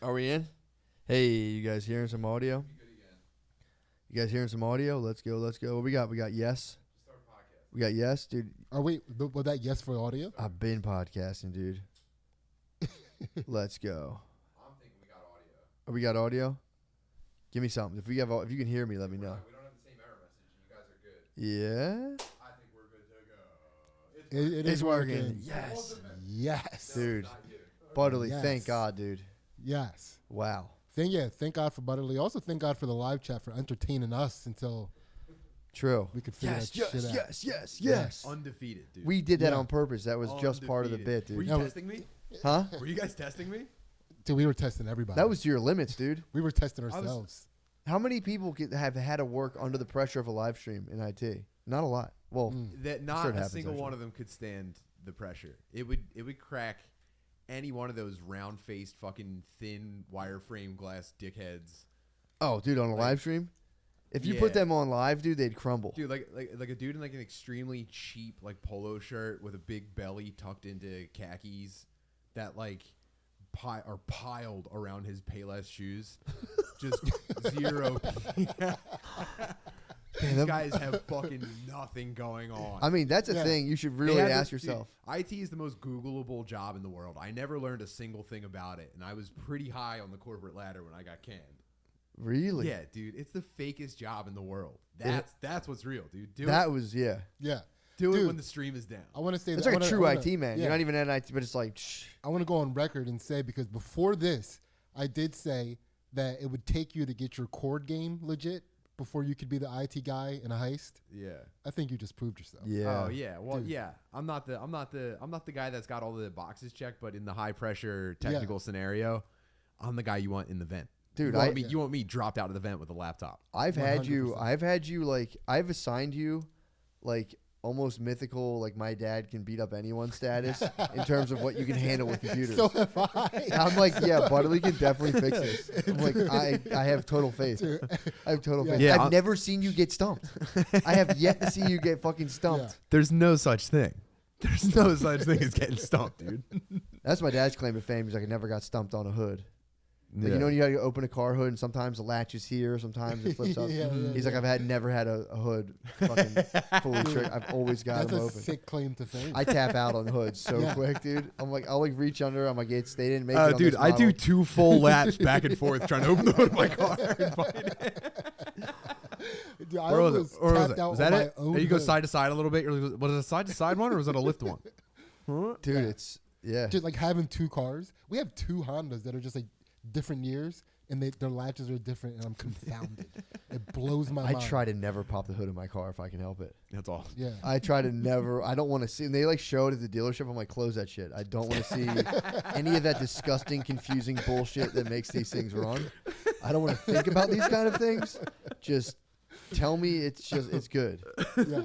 Are we in? Hey, you guys hearing some audio? You guys hearing some audio? Let's go. Let's go. What we got? We got yes. We got yes, dude. Are we? Was that yes for audio? I've been podcasting, dude. Let's go. I'm thinking we got audio. Oh, we got audio. Give me something. If you can hear me, let me know. We don't have the same error message. You guys are good. Yeah. I think we're good to go. It is working. Yes, Yes. dude. Not you. Butterly, Yes. thank God, dude. Yes. Wow. Thank God for Butterly. Also, thank God for the live chat for entertaining us until True. we could figure Yes, that yes, shit out. yes, yes, Yes. yes. Undefeated, dude. We did that Yeah. on purpose. That was just part of the bit, Were dude. you No, testing me? Huh? Were you guys testing me? Dude, we were testing everybody. That was to your limits, dude. we were testing was- ourselves. How many people have had to work under the pressure of a live stream in IT? Not a lot. Well, That not Sure it a happens, single actually. one of them could stand the pressure. It would crack any one of those round-faced, fucking thin wireframe glass dickheads. oh, dude, on a Like- live stream? If you put Yeah. them on live, dude, they'd crumble. Dude, like a dude in like an extremely cheap like polo shirt with a big belly tucked into khakis that like are piled around his Payless shoes. Just zero. These them- guys have fucking nothing going on. I mean, that's a Yeah. thing you should They really have ask this- yourself. Dude, IT is the most Googleable job in the world. I never learned a single thing about it, and I was pretty high on the corporate ladder when I got canned. Really? Yeah, dude, it's the fakest job in the world. That's what's real, dude. Do That it. was, yeah. Yeah. Do it Dude, when the stream is down. I want to say It's that. like a true IT man. Yeah. You're not even at IT, but it's like, shh. I want to go on record and say, because before this, I did say that it would take you to get your cord game legit before you could be the IT guy in a heist. Yeah. I think you just proved yourself. Yeah. Oh yeah. Well, Dude. yeah. I'm not the guy that's got all the boxes checked, but in the high pressure technical scenario, I'm the guy you want in the vent. Dude, You want me dropped out of the vent with a laptop. I've had you 100%. like, I've assigned you like almost mythical, like my dad can beat up anyone status in terms of what you can handle with computers. So have I. I'm like, yeah, Butterly can definitely fix this. I'm like, I have total faith. I have total faith. Yeah, I've I'll- never seen you get stumped. I have yet to see you get fucking stumped. Yeah. There's no such thing. There's no such thing as getting stumped, dude. That's my dad's claim to fame. He's like, I never got stumped on a hood. Like, you know when you gotta open a car hood and sometimes the latch is here, sometimes it flips up. Yeah, yeah, He's like, I've never had a hood fucking fully tricked. I've always got That's them a open. sick claim to fame. I tap out on hoods so Yeah. quick, dude. I'm like, I'll like reach under. I'm like, they didn't make it on Dude, this I do model. 2 full laps back and forth trying to open the hood of my car and find it. Dude, I Or was almost it? Or was tapped it? out Was that on it? my own And you go hood. side to side a little bit. Was it a side to side one or was it a lift one? Dude, Yeah. it's yeah. Just like having 2 cars. We have 2 Hondas that are just like different years, and their latches are different, and I'm confounded. It blows my I mind. try to never pop the hood of my car if I can help it. That's all. Yeah. I try to never. I don't want to see. And they like show it at the dealership. I'm like, close that shit. I don't want to see any of that disgusting, confusing bullshit that makes these things run. I don't want to think about these kind of things. Just tell me it's good. Yeah.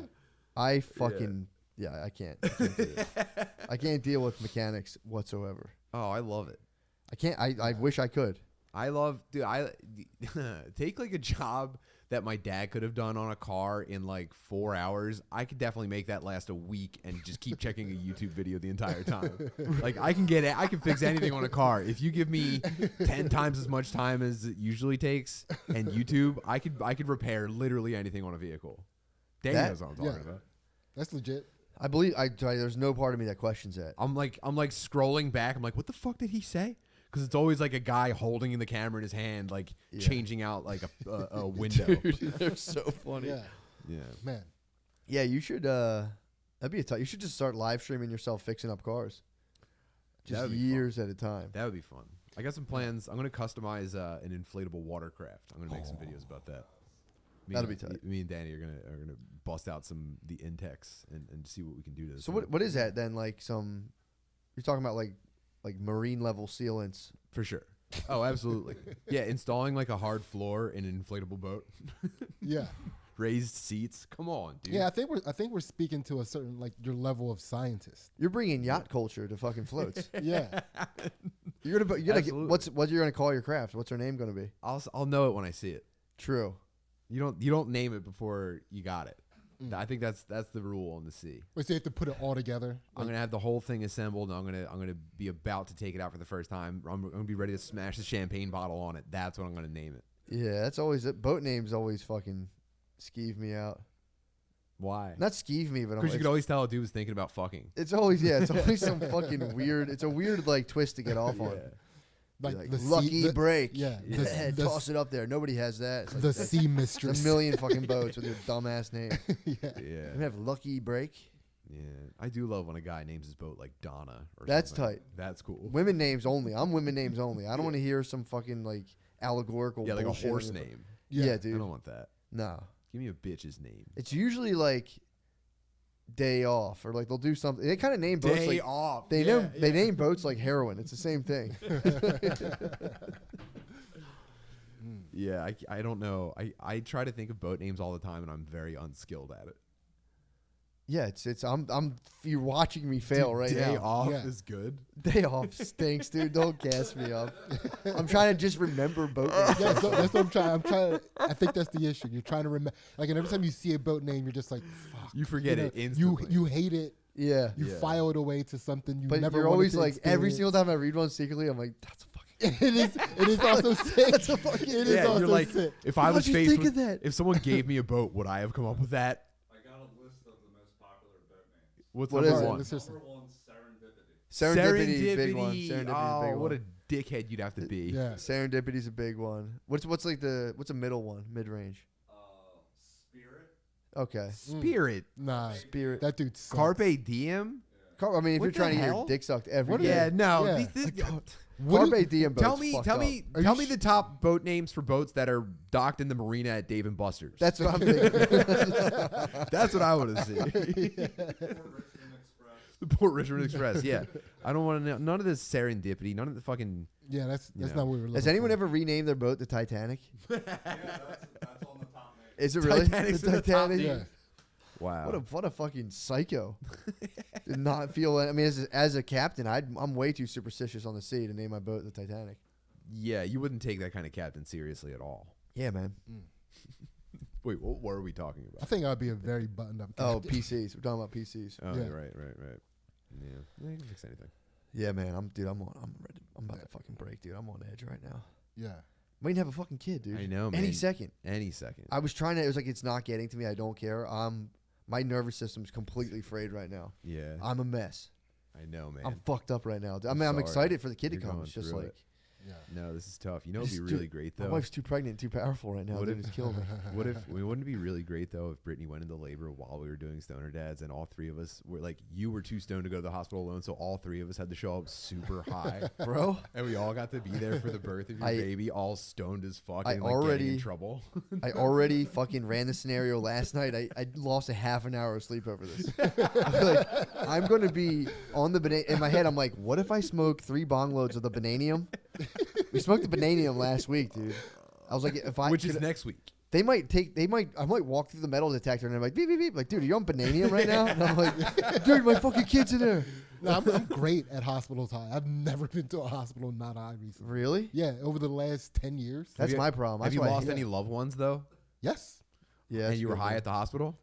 I fucking I can't. I can't do it. I can't deal with mechanics whatsoever. Oh, I love it. I can't. I wish I could. I love, dude. I take like a job that my dad could have done on a car in like 4 hours. I could definitely make that last a week and just keep checking a YouTube video the entire time. Like I can fix anything on a car. If you give me 10 times as much time as it usually takes and YouTube, I could repair literally anything on a vehicle. Danny knows what I'm talking about. That's legit. I believe. There's no part of me that questions that. I'm like scrolling back. I'm like, what the fuck did he say? Because it's always like a guy holding in the camera in his hand, like changing out like a window. Dude, they're so funny. Yeah. Yeah. Man. Yeah, you should. That'd be you should just start live streaming yourself fixing up cars. Just That'd be years at a time. That would be fun. I got some plans. I'm going to customize an inflatable watercraft. I'm going to make some videos about that. That'll be tight. Me and Danny are gonna bust out the Intex and see what we can do to. So what is that then? Like you're talking about like marine level sealants. For sure. Oh, absolutely. Yeah, installing like a hard floor in an inflatable boat, Yeah. raised seats. Come on, dude. Yeah, I think we're speaking to a certain like your level of scientist. You're bringing yacht culture to fucking floats. Yeah. You're gonna get, Absolutely. what you're gonna call your craft? What's her name gonna be? I'll know it when I see it. True. You don't name it before you got it. I think that's the rule on the sea. Wait, so you have to put it all together? I'm gonna have the whole thing assembled, and I'm gonna be about to take it out for the first time. I'm gonna be ready to smash the champagne bottle on it. That's what I'm gonna name it. Yeah, that's always it. Boat names always fucking skeeve me out. Why? Not skeeve me, but Because you could always tell a dude was thinking about fucking. it's always it's always some fucking weird. It's a weird like twist to get off on. Like the lucky break. Yeah. Toss it up there. Nobody has that. It's like The sea mistress. there's a million fucking boats with your dumbass name. Yeah. We have lucky break. Yeah, I do love when a guy names his boat like Donna or That's something. tight. That's cool. Women names only. I'm women names only. I don't want to hear some fucking like allegorical. Yeah, like a bullshit horse on your- name. Yeah, I dude. don't want that. No. Give me a bitch's name. It's usually like day off or like they'll do something. They kind of name boats like off. they name boats like heroin. It's the same thing. Yeah, I don't know. I try to think of boat names all the time, and I'm very unskilled at it. Yeah, you're watching me fail right Day now. off Yeah. is good. Day off stinks, dude. Don't gas me up. I'm trying to just remember boat names. Yeah, so that's what I'm trying. I think that's the issue. You're trying to remember. Like, and every time you see a boat name, you're just like, fuck. You forget know, it instantly. You hate it. Yeah. You Yeah. file it away to something you But never. you're wanted always to like every experience. single time I read one secretly, I'm like, that's a fucking. It is also sick. That's a fucking. It is Yeah, also you're like, sick. if I How'd was you faced think with, of that? if someone gave me a boat, would I have come up with that? I got a list of the most popular boat names. What's What number is it? one? Let's just- Number one, Serendipity. Serendipity, is a big one. Serendipity. Serendipity is a big Oh, one. what a dickhead you'd have to be. Yeah. Serendipity's a big one. What's a middle one? Mid range. Spirit. Okay. Spirit. Nah. Spirit. That dude sucks. Carpe diem. I mean, if What you're trying the to get hell? your dick sucked every What day. Yeah, no. Yeah. Carpe diem boats. Tell me Are you the top boat names for boats that are docked in the marina at Dave and Buster's. That's what I'm thinking. That's what I want to see. Port Richmond Express. The Port Richmond Express. Yeah, I don't want to know none of this serendipity. None of the fucking. Yeah, that's You know. not what we were looking Has anyone for. ever renamed their boat the Titanic? Yeah, that's on the top name. Is it really? Titanic's in the top Titanic? Yeah. Wow. What a fucking psycho. Did not feel. I mean, as a captain, I'm way too superstitious on the sea to name my boat the Titanic. Yeah, you wouldn't take that kind of captain seriously at all. Yeah, man. Wait, what were we talking I about? think I'd be a very buttoned up. Oh, captain. PCs. We're talking about PCs. Oh, Yeah. right. Yeah, you can fix anything. Yeah, man. I'm ready. I'm about to fucking break, dude. I'm on edge right now. Yeah. Might even have a fucking kid, dude. I know, man. Any second. Any second. I was trying to. It was like it's not getting to me. I don't care. My nervous system's completely frayed right now. Yeah, I'm a mess. I know, man. I'm fucked up right now. I I'm mean, I'm sorry. excited for the kid You're to come. going It's just through like it. Yeah. No, this is tough. You know, it'd be Just really great my though. wife's too pregnant, too powerful right now. What Dude, if- it's killing me. What if wouldn't it be really great though if Brittany went into labor while we were doing Stoner Dads and all three of us were like, you were too stoned to go to the hospital alone, so all three of us had to show up super high, Bro, and we all got to be there for the birth of your I- baby, all stoned as fuck, I and like getting already- in trouble. I already fucking ran the scenario last night. I lost a half an hour of sleep over this. I'm going to be on the banana. In my head, I'm like, what if I smoke 3 bong loads of the bananium? We smoked the bananium last week, dude. I was like, if I Which is could- next week. I might walk through the metal detector and I'm like, beep, beep, beep. Like, dude, are you on bananium right now? And I'm like, dude, my fucking kid's in there. No, I'm great at hospitals high. I've never been to a hospital not high recently. Really? Yeah, over the last 10 years. That's you- my problem. Have That's you why I lost hate any it. loved ones though? Yes. Yeah, And that's you were good, high man. at the hospital?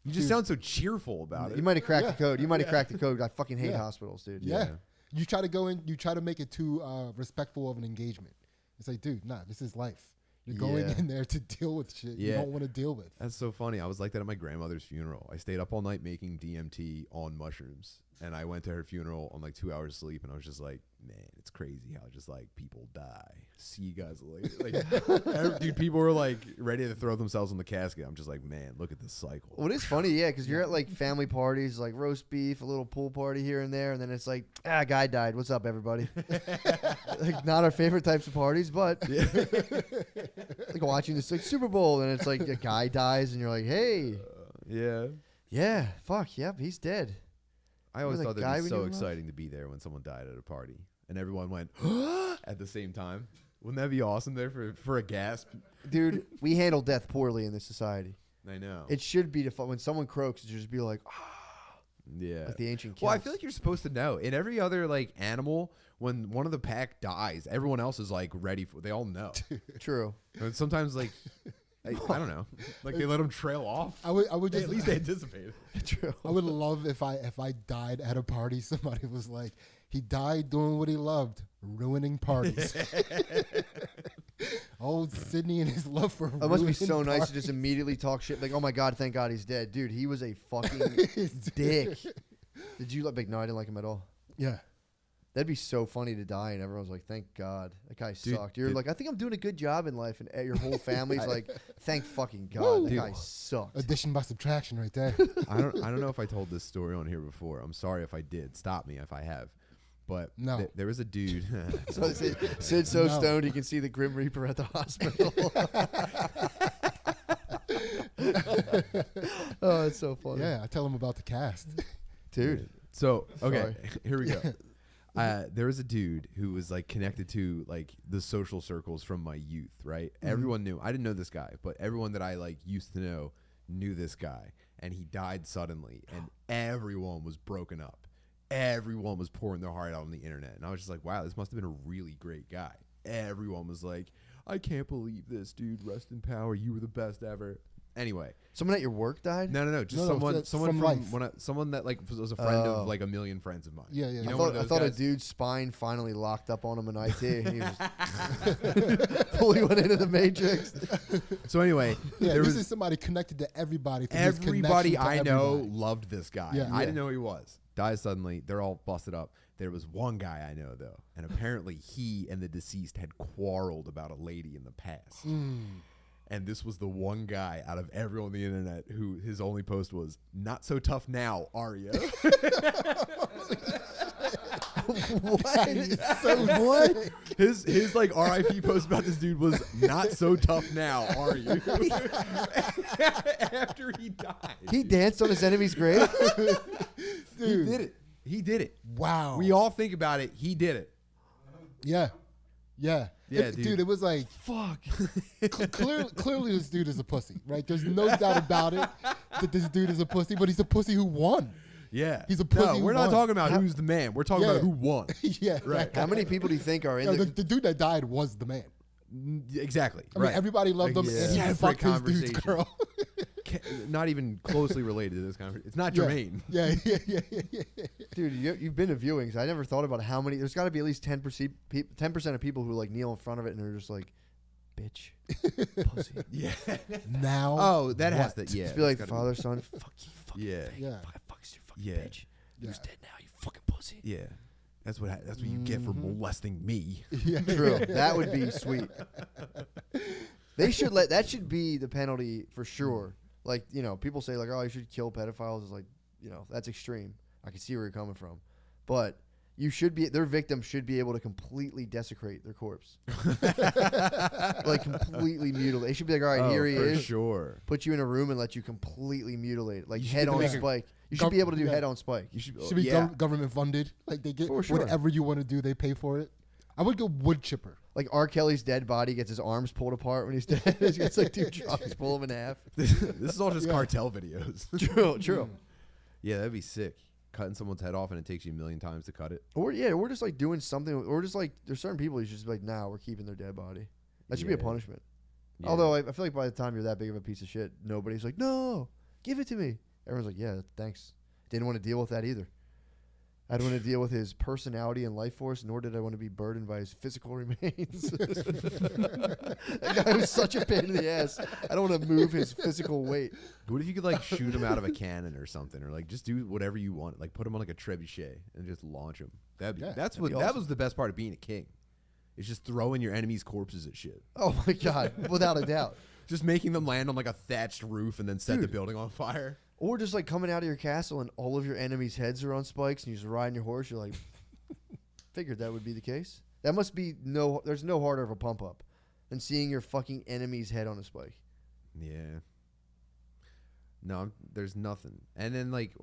You just Dude. sound so cheerful about it. You might have cracked Yeah. the code. You might have cracked the code. I fucking hate Yeah. hospitals, dude. Yeah. Yeah. You try to go in, you try to make it too respectful of an engagement. It's like, dude, nah, this is life. You're going Yeah. in there to deal with shit you Yeah. don't want to deal with. That's so funny. I was like that at my grandmother's funeral. I stayed up all night making DMT on mushrooms. And I went to her funeral on like 2 hours sleep. And I was just like, man, it's crazy how just like people die. See you guys later. Like, dude, people were like ready to throw themselves in the casket. I'm just like, man, look at this cycle. Well, it is funny, yeah, because you're at like family parties, like roast beef, a little pool party here and there, and then it's like, guy died. What's up, everybody? Like, not our favorite types of parties, but like watching this like Super Bowl, and it's like a guy dies, and you're like, hey, Yeah. yeah, fuck, yep, he's dead. I always Remember thought that guy that'd be we so knew in life? exciting to be there when someone died at a party. And everyone went at the same time. Wouldn't that be awesome there for a gasp? Dude, we handle death poorly in this society. I know. It should be when someone croaks, it should just be like, Yeah. like the ancient. Well, I Celts. feel like you're supposed to know. In every other like animal, when one of the pack dies, everyone else is like ready for. They all know. True. And sometimes like I don't know. Like they let him trail off. I would just At least they anticipated. True. I would love if I died at a party. Somebody was like, he died doing what he loved, ruining parties. Old Sydney and his love for It must be ruining so nice to parties. just immediately talk shit. Like, oh my God, thank God he's dead. Dude, he was a fucking dick. Did you like, no, I didn't like him at all. Yeah. That'd be so funny to die, and everyone's like, "Thank God, that guy Dude, sucked." You're dude. like, "I think I'm doing a good job in life," and your whole family's like, "Thank fucking God, Woo. that Dude. guy sucked." Addition by subtraction right there. I don't know if I told this story on here before. I'm sorry if I did. Stop me if I have. But No. there was a dude. So Sid's so No. stoned he can see the Grim Reaper at the hospital. Oh, it's so funny, Yeah, I tell him about the cast. dude. So okay, Sorry. here we go. There was a dude who was like connected to like the social circles from my youth, right? Everyone knew. I didn't know this guy, but everyone that I like used to know knew this guy, and he died suddenly, and everyone was broken up. Everyone was pouring their heart out on the internet, and I was just like, wow, this must have been a really great guy. Everyone was like, I can't believe this, dude. Rest in power. You were the best ever. Anyway, Someone at your work died. no, just No, someone that's from life. someone that like was a friend Oh. of like a million friends of mine. Yeah, yeah. You I know, thought, one of I those thought a guys? dude's spine finally locked up on him in IT, and he was fully went into the Matrix. So anyway, Yeah, there this was is somebody connected to everybody. through his everybody connection to I know everybody. loved this guy. Yeah. I Yeah. didn't know who he was. Died suddenly. They're all busted up. There was one guy I know though, and apparently he and the deceased had quarreled about a lady in the past. And this was the one guy out of everyone on the internet who his only post was, "Not so tough now, are you?" What? His like RIP post about this dude was, "Not so tough now, are you?" After he died. He danced on his enemy's grave. He did it. He did it. Wow. We all think about it. He did it. Yeah. Yeah. Yeah, dude. It was like, Fuck. clearly this dude is a pussy, right? There's no doubt about it that this dude is a pussy, but he's a pussy who won. Yeah. He's a pussy No, who we're not won. talking about who's the man. We're talking Yeah. about who won. Yeah. Right. How many people do you think are in No, the? the dude that died was the man. Exactly. I mean, right. everybody loved him, Like, and he separate fucked his dude's conversation. girl. Not even closely related to this conversation. It's not Yeah. germane. Yeah. Dude, you've been to viewings. I never thought about how many. There's got to be at least 10% of people who like kneel in front of it and are just like, "Bitch, pussy." Yeah. Now. Oh, that has what? to. Yeah. Just be like, it's gotta "Father, son, fuck you, fucking Yeah. Yeah. fuck you, fucking Yeah. bitch. Yeah. Who's dead now? You fucking pussy." Yeah. That's what you get for molesting me. Yeah. True. That would be sweet. They should that should be the penalty for sure. Like, people say like, "Oh, you should kill pedophiles." It's like, that's extreme. I can see where you're coming from. But their victim should be able to completely desecrate their corpse. Like completely mutilate. They should be like, "All right, here he for is." sure. Put you in a room and let you completely mutilate it. Like You should head on make a- spike. You should be able to do Yeah. head on spike. You should, Should be yeah. government funded. Like they get For sure. whatever you want to do, they pay for it. I would go wood chipper. Like R. Kelly's dead body gets his arms pulled apart when he's dead. He's got like two trucks pull him in half. This is all just Yeah. cartel videos. True. Yeah, that'd be sick. Cutting someone's head off and it takes you a million times to cut it. Or we're just like doing something, or just like there's certain people you should just be like, "Nah, we're keeping their dead body." That should be a Yeah. punishment. Yeah. Although I feel like by the time you're that big of a piece of shit, nobody's like, "No, give it to me." Everyone's like, "Yeah, thanks." Didn't want to deal with that either. I didn't want to deal with his personality and life force, nor did I want to be burdened by his physical remains. That guy was such a pain in the ass. I don't want to move his physical weight. What if you could like shoot him out of a cannon or something, or like just do whatever you want, like put him on like a trebuchet and just launch him? That be that awesome. was the best part of being a king. It's just throwing your enemies' corpses at shit, Oh my God, without a doubt. just making them land on like a thatched roof and then set the Dude. building on fire. Or just like coming out of your castle and all of your enemies' heads are on spikes and you just riding your horse. You're like, figured that would be the case. That must be there's no harder of a pump up than seeing your fucking enemy's head on a spike. Yeah. No, there's nothing. And then like,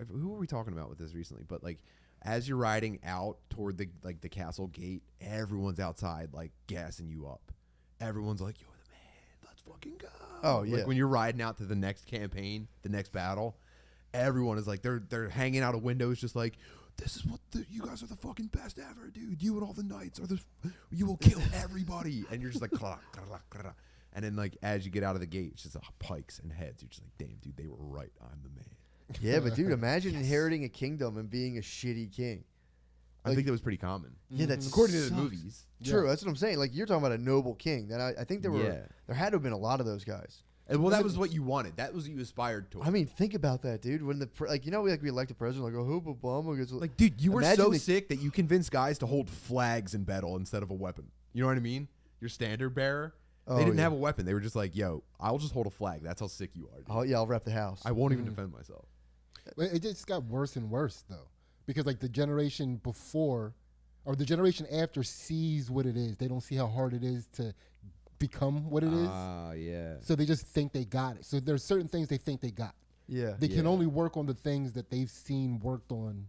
who were we talking about with this recently? But like, as you're riding out toward the castle gate, everyone's outside like gassing you up. Everyone's like, "You're the man. Let's fucking go." Oh, yeah. Like when you're riding out to the next campaign, the next battle, everyone is like they're hanging out of windows, just like, "This is what you guys are the fucking best ever, dude. You and all the knights are you will kill everybody." And you're just like, "Kla, kla, kla, kla." And then like as you get out of the gate, it's just pikes and heads. You're just like, damn, dude, they were right. I'm the man. Yeah, but dude, imagine inheriting a kingdom and being a shitty king. I think that was pretty common. Yeah, that's According to the sucks. movies. True, that's what I'm saying. Like you're talking about a noble king. That I think there had to have been a lot of those guys. And, well, that was what you wanted. That was what you aspired to. I mean, think about that, dude. When we elect a president, like, I hope Obama gets like, dude, you were Imagine so sick that you convinced guys to hold flags in battle instead of a weapon. You know what I mean? Your standard bearer. Oh, they didn't yeah. have a weapon. They were just like, yo, I'll just hold a flag. That's how sick you are. Dude. Oh yeah, I'll rep the house. I won't even defend myself. It just got worse and worse though, because like the generation before, or the generation after sees what it is. They don't see how hard it is to become what it is. Yeah. So they just think they got it. So there's certain things they think they got. Yeah. They can only work on the things that they've seen worked on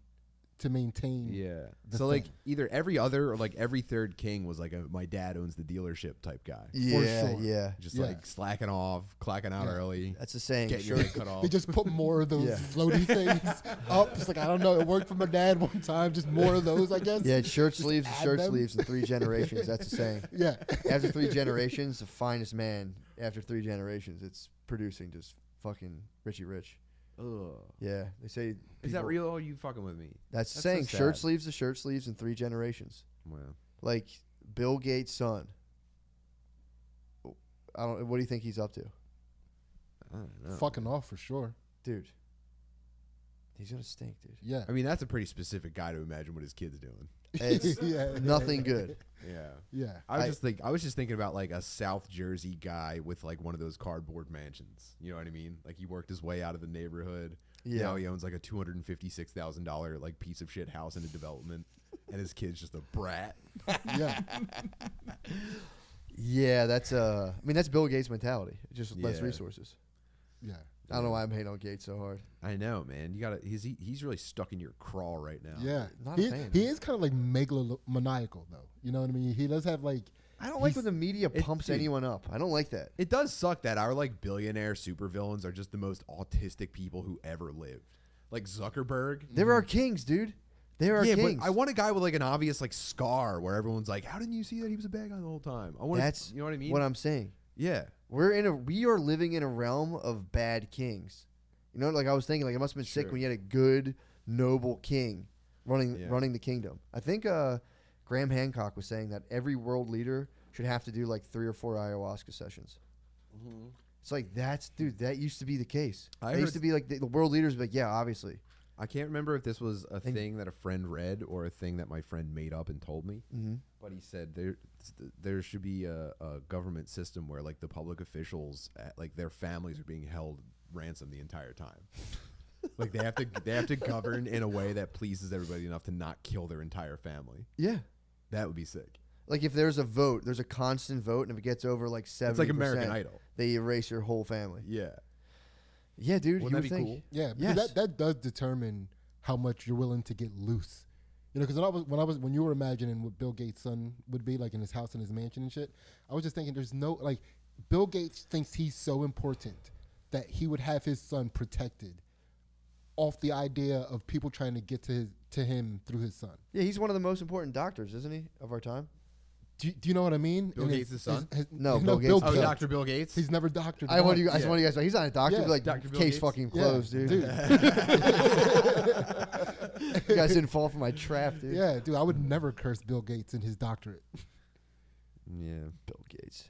to maintain. Yeah. the So like thing. either every other or like every third king was like a my dad owns the dealership type guy. Yeah, sure. yeah. Just Yeah. like slacking off, clacking out Yeah. early, That's the saying. getting Sure. your head cut off. They just put more of those Yeah. floaty things up. It's like, I don't know. It worked for my dad one time. Just more of those, I guess. Yeah, shirt sleeves and add shirt them. sleeves in 3 generations. That's the saying. Yeah. After 3 generations, the finest man. After 3 generations, it's producing just fucking Richie Rich. Ugh. Yeah, they say. Is that people- real? Or are you fucking with me? That's the That's so saying. Shirt sad. sleeves to shirt sleeves in 3 generations. Well, Like Bill Gates' son. I don't. What do you think he's up to, I don't know. Fucking off for sure. dude? He's gonna stink, dude. Yeah. I mean, that's a pretty specific guy to imagine what his kid's doing. It's Yeah. nothing good. Yeah. Yeah. I was just thinking about like a South Jersey guy with like one of those cardboard mansions. You know what I mean? Like he worked his way out of the neighborhood. Yeah. Now he owns like a $256,000 like piece of shit house in a development, and his kid's just a brat. Yeah. Yeah, that's I mean, that's Bill Gates' mentality. Just less Yeah. resources. Yeah. I don't know why I'm hating on Gates so hard. I know, man. You gotta. He's really stuck in your craw right now. Yeah. Not a He, fan. he is kind of like megalomaniacal, though. You know what I mean? He does have like. I don't like He's- when the media pumps dude. anyone up. I don't like that. It does suck that our like billionaire supervillains are just the most autistic people who ever lived. Like Zuckerberg. They're our kings, dude. They're our Yeah, kings. but I want a guy with like an obvious like scar where everyone's like, "How didn't you see that he was a bad guy the whole time?" I want. That's You know what I mean? what I'm saying. Yeah. We are living in a realm of bad kings. You know, like I was thinking, like it must have been sick Sure. when you had a good, noble king running Yeah. the kingdom. I think Graham Hancock was saying that every world leader should have to do like 3 or 4 ayahuasca sessions. It's like that used to be the case. I They used heard- to be like the world leaders, would be like, yeah, obviously. I can't remember if this was a And- thing that a friend read or a thing that my friend made up and told me. Mm-hmm. But he said there should be a government system where like the public officials, like their families are being held ransom the entire time. Like they have to govern in a way that pleases everybody enough to not kill their entire family. Yeah. That would be sick. Like if there's a vote, there's a constant vote, and if it gets over like 70%, It's like American Idol. they erase your whole family. Yeah. Yeah, dude. Wouldn't you that would be think. cool? Yeah, Yes. because that does determine how much you're willing to get loose. You know, because when you were imagining what Bill Gates' son would be like in his house and his mansion and shit, I was just thinking there's no like Bill Gates thinks he's so important that he would have his son protected off the idea of people trying to get to him through his son. Yeah, he's one of the most important doctors, isn't he, of our time? Do you know what I mean? Bill And Gates' son? No, Bill Gates' Oh, Yeah. Dr. Bill Gates. He's never doctored. I want once. you guys. Yeah. Want you guys. He's not a doctor. Yeah. But like Dr. Bill case Gates? fucking Yeah, closed, dude. You guys didn't fall for my trap, dude. Yeah, dude, I would never curse Bill Gates and his doctorate. Yeah. Bill Gates.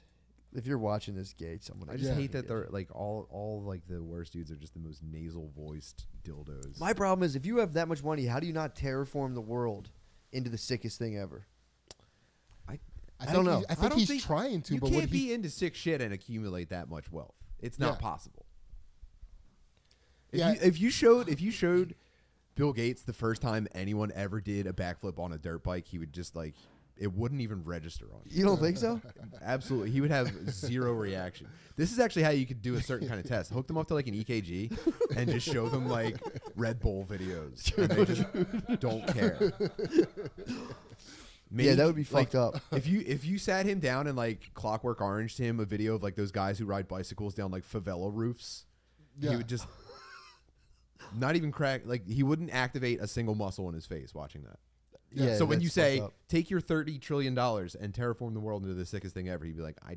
If you're watching this, Gates, I'm gonna. I just Yeah. hate that they're like all like the worst dudes are just the most nasal voiced dildos. My problem is if you have that much money, how do you not terraform the world into the sickest thing ever? I don't know. I think don't he's think- trying to, You but can't what he be into sick shit and accumulate that much wealth. It's not Yeah. possible. If, Yeah. if you showed Bill Gates the first time anyone ever did a backflip on a dirt bike, he would just like it wouldn't even register on him. You don't think so? Absolutely, he would have zero reaction. This is actually how you could do a certain kind of test. Hook them up to like an EKG and just show them like Red Bull videos, and they just don't care. Yeah, that would be like, fucked up. If you sat him down and like Clockwork Oranged him a video of like those guys who ride bicycles down like favela roofs, Yeah. he would just not even crack. Like he wouldn't activate a single muscle in his face watching that. Yeah. So when you that's say fucked up. take your $30 trillion and terraform the world into the sickest thing ever, he'd be like, I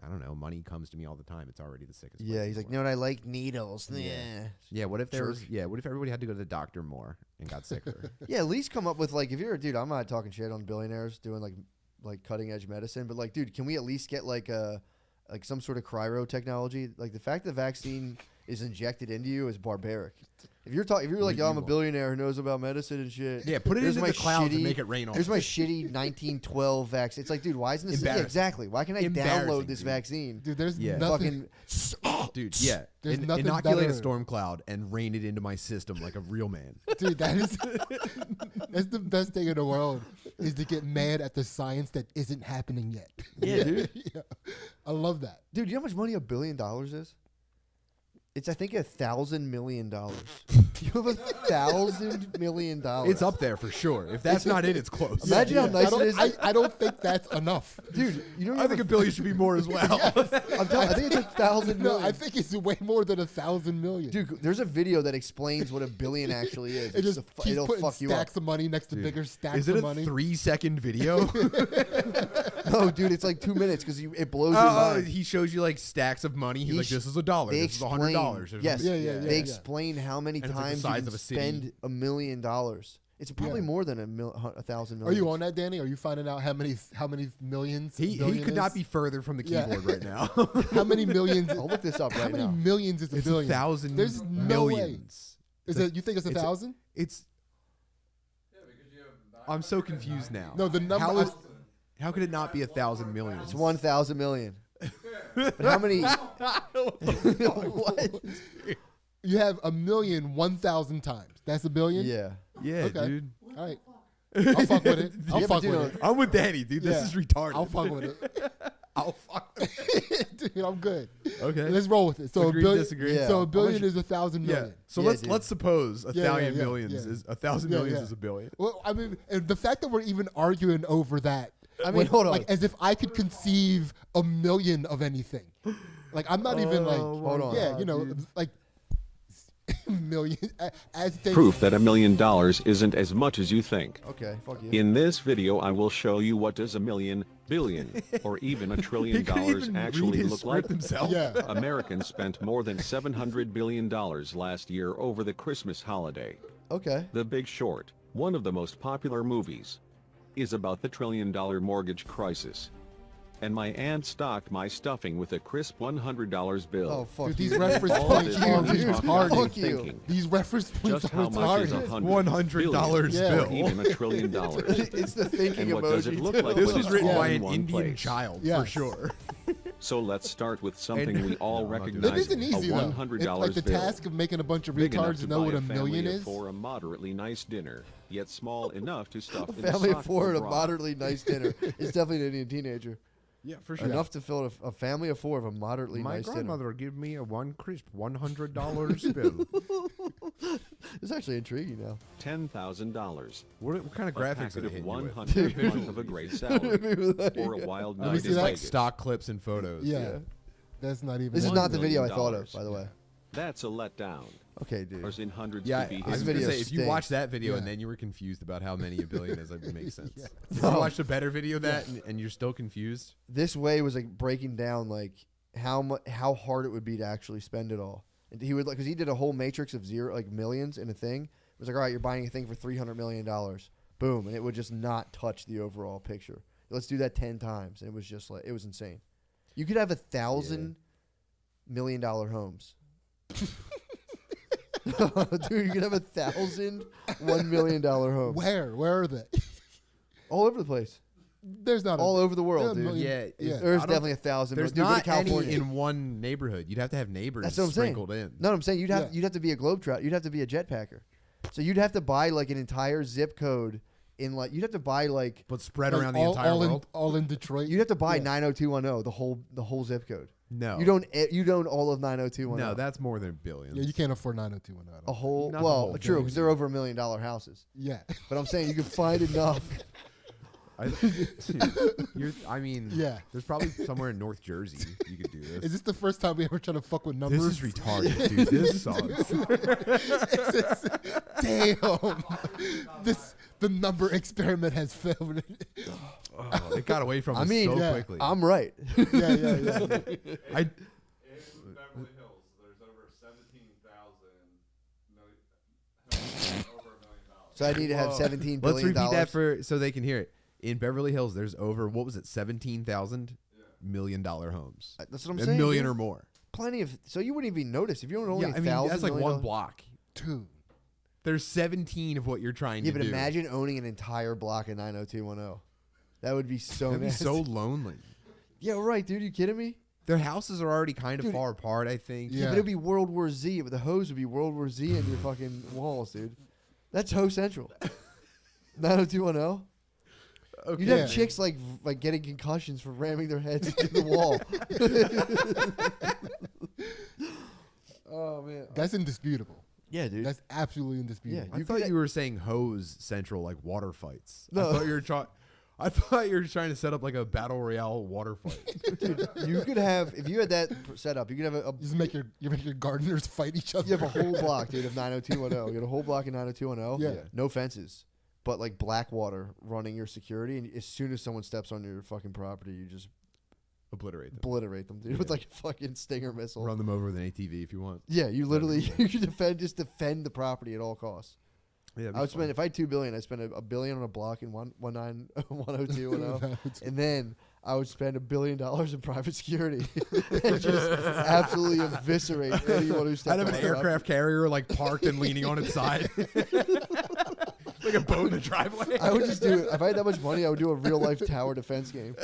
I don't know. Money comes to me all the time. It's already the sickest. Yeah, place he's in like, the no, world. I like needles. Yeah. Yeah. Yeah. What if there was? Jerk. Yeah. What if everybody had to go to the doctor more and got sicker? Yeah, at least come up with like, if you're a dude, I'm not talking shit on billionaires doing like cutting edge medicine, but like, dude, can we at least get like some sort of cryo technology? Like the fact that the vaccine is injected into you is barbaric. If you're like, yo, I'm a billionaire who knows about medicine and shit. Yeah, put it Here's into my the clouds and shitty- make it rain on Here's us. my shitty 1912 vaccine. It's like, dude, why isn't this? Yeah, Embarrassing. exactly. Why can I download Embarrassing, this dude. vaccine? Dude, there's Yeah. nothing. Dude, yeah. There's nothing Inoculate a better. storm cloud and rain it into my system like a real man. Dude, that's the best thing in the world is to get mad at the science that isn't happening yet. Yeah, dude. Yeah. I love that. Dude, you know how much money $1 billion is? It's, I think, $1,000 million. You have $1,000 million. It's up there for sure. If that's not it, it's close. Imagine how nice I it don't, is. I don't think that's enough. Dude, you know, I think $1 billion should be more as well. I think it's 1,000 No, million. I think it's way more than 1,000 million. Dude, there's a video that explains what $1 billion actually is. it It's just keeps it'll putting fuck you up. stacks of money next to bigger stacks Is it of a money. 3-second video? No, dude, it's like 2 minutes because it blows your Oh, mind. he shows you like stacks of money. He's He like, sh- this is $1. They This is explain, $100. yes, Yeah. they explain how many And it's like the times size you can of a city. spend $1 million. It's probably Yeah. more than 1,000 Are million. you on that, Danny? Are you finding out how many millions? He billion could not is? be further from the Yeah. keyboard right now. How many millions? I'll look this up How right many now. millions is a It's billion? 1,000 There's no way. millions. Is it? You think it's It's a- 1,000? It's. I'm so confused now. No, the number. How, how could it not be 1,000 million? It's 1,000 million. But how many? What? You have a million 1,000 times. That's a billion. Yeah. Yeah, Okay. dude. All right. I'll fuck with it. I'll Yeah, fuck but with dude, it. I'm with Danny, dude. This Yeah. is retarded. I'll fuck with it. I'll fuck with it. Dude, I'm good. Okay. Let's roll with it. So Agree, a billion. disagree. Yeah. So How a billion much- is 1,000 Yeah. million. So Yeah, let's dude. suppose a Yeah, thousand yeah, millions yeah. is 1,000 Yeah, millions yeah. is a billion. Well, I mean, and the fact that we're even arguing over that. I mean, hold on. Like, as if I could conceive a million of anything. Like, I'm not even like. Oh, hold on. Yeah, you know, like million as they Proof that $1 million isn't as much as you think. Okay, fuck you. In this video I will show you what does a million, billion, or even $1 trillion He couldn't even actually read his look like. script himself. Yeah. Americans spent more than $700 billion last year over the Christmas holiday. Okay. The Big Short, one of the most popular movies, is about the $1 trillion mortgage crisis. And my aunt stocked my stuffing with a crisp $100 bill. Oh, fuck Dude, you. these reference All points this are money talking retarded. and Fuck you. thinking, These reference points just are how much is retarded. $100 Yeah. or bill. even $1 trillion? It's the thinking And what does it emoji, look too. like This when was it's written all by in an one Indian place? child, Yeah. for sure. So let's start with something And- we all No, I'm not doing That recognize, isn't easy a though. $100 Like the bill. task of making a bunch of Big enough retards to know buy what a a million family of is. 4 a moderately nice dinner, yet small enough to stuff in Family a of four at a bra. moderately nice dinner. It's definitely an Indian teenager. Yeah, for Enough to fill a family of four of a moderately My nice dinner. grandmother gave me a one crisp $100 bill. It's actually intriguing now. $10,000. What kind of A graphics packet did it of hit you one with? hundred month of a great salad, or a wild Let me night see in that. Like Vegas. stock clips and photos. Yeah. That's not even. This is $1 not the video I million. thought of, by the way. That's a letdown. Okay, dude. Or in hundreds Yeah, could be I was This gonna video say, if you stinks. watched that video and Yeah. then you were confused about how many a billion is, it makes sense. Yeah. If No. you watched a better video of that and you're still confused, This way was like breaking down like how hard it would be to actually spend it all. And he would like because he did a whole matrix of zero like millions in a thing. It was like, all right, you're buying a thing for $300 million. Boom, and it would just not touch the overall picture. Let's do that 10 times, and it was just like it was insane. You could have $1,000 million homes. Dude, you could have 1,000 $1 million homes Where are they? all over the place, There's not all a, over the world, there are dude. million- yeah, yeah. There's I don't- definitely 1,000. there's Dude, go to not any California. in one neighborhood. You'd have to have neighbors That's what I'm saying. sprinkled in. No, I'm saying you'd have Yeah. you'd have to be a globetrotter. You'd have to be a jetpacker. So you'd have to buy like an entire zip code in like you'd have to buy like But spread like, around the all, entire all world. all in Detroit. you'd have to buy Yeah. 90210 the whole zip code. No, You don't all of 90210. No, that's more than billions. Yeah, you can't afford 90210. a whole Not the well whole true thing. because they're over $1 million houses. Yeah. But I'm saying you can find enough. I mean, Yeah. There's probably somewhere in North Jersey you could do this. Is this the first time we ever try to fuck with This numbers? is retarded, dude. This sucks. Damn. The number experiment has failed. Oh, it got away from I us mean, so yeah. quickly. Yeah. I In Beverly Hills, there's over 17,000 homes over $1 million. So I need to have Whoa. $17 Let's billion. repeat that so they can hear it. In Beverly Hills, there's over, what was it, 17,000 $1 million homes. That's what I'm A saying. million dude. or more. Plenty of. So you wouldn't even notice if you don't only Yeah, I mean, 1,000 that's like million one dollars- block. Dude. There's 17 of what you're trying Yeah, to but do. imagine owning an entire block of 90210. That would be so That'd be nasty. so lonely. Yeah, right, dude. You kidding me? Their houses are already kind of Dude. far apart, I think. Yeah. But it'd be World War Z. But the hose would be World War Z in your fucking walls, dude. That's Ho Central. 90210. You'd Yeah. have chicks like getting concussions for ramming their heads into the wall. Oh man. That's indisputable. Yeah, dude. That's absolutely indisputable. Yeah, I You thought could- you were saying hose central, like water fights. No. I thought you were trying to set up like a battle royale water fight. You could have if you had that set up. You could have a You just make your gardeners fight each other. you have a whole block, dude, of 90210. You got a whole block of 90210. Yeah. No fences, but like black water running your security. And as soon as someone steps on your fucking property, you just Obliterate them. obliterate them, dude, with like a fucking Stinger missile. Run them over with an ATV if you want. Yeah, you literally you can defend the property at all costs. Yeah, I would spend if I had $2 billion, I'd spend $1 billion on a block in 10210, and then I would spend $1 billion in private security and just absolutely eviscerate anyone who steps I'd have on an my aircraft carrier like parked and leaning on its side. Like a boat in the driveway. I would just do it. If I had that much money, I would do a real life tower defense game.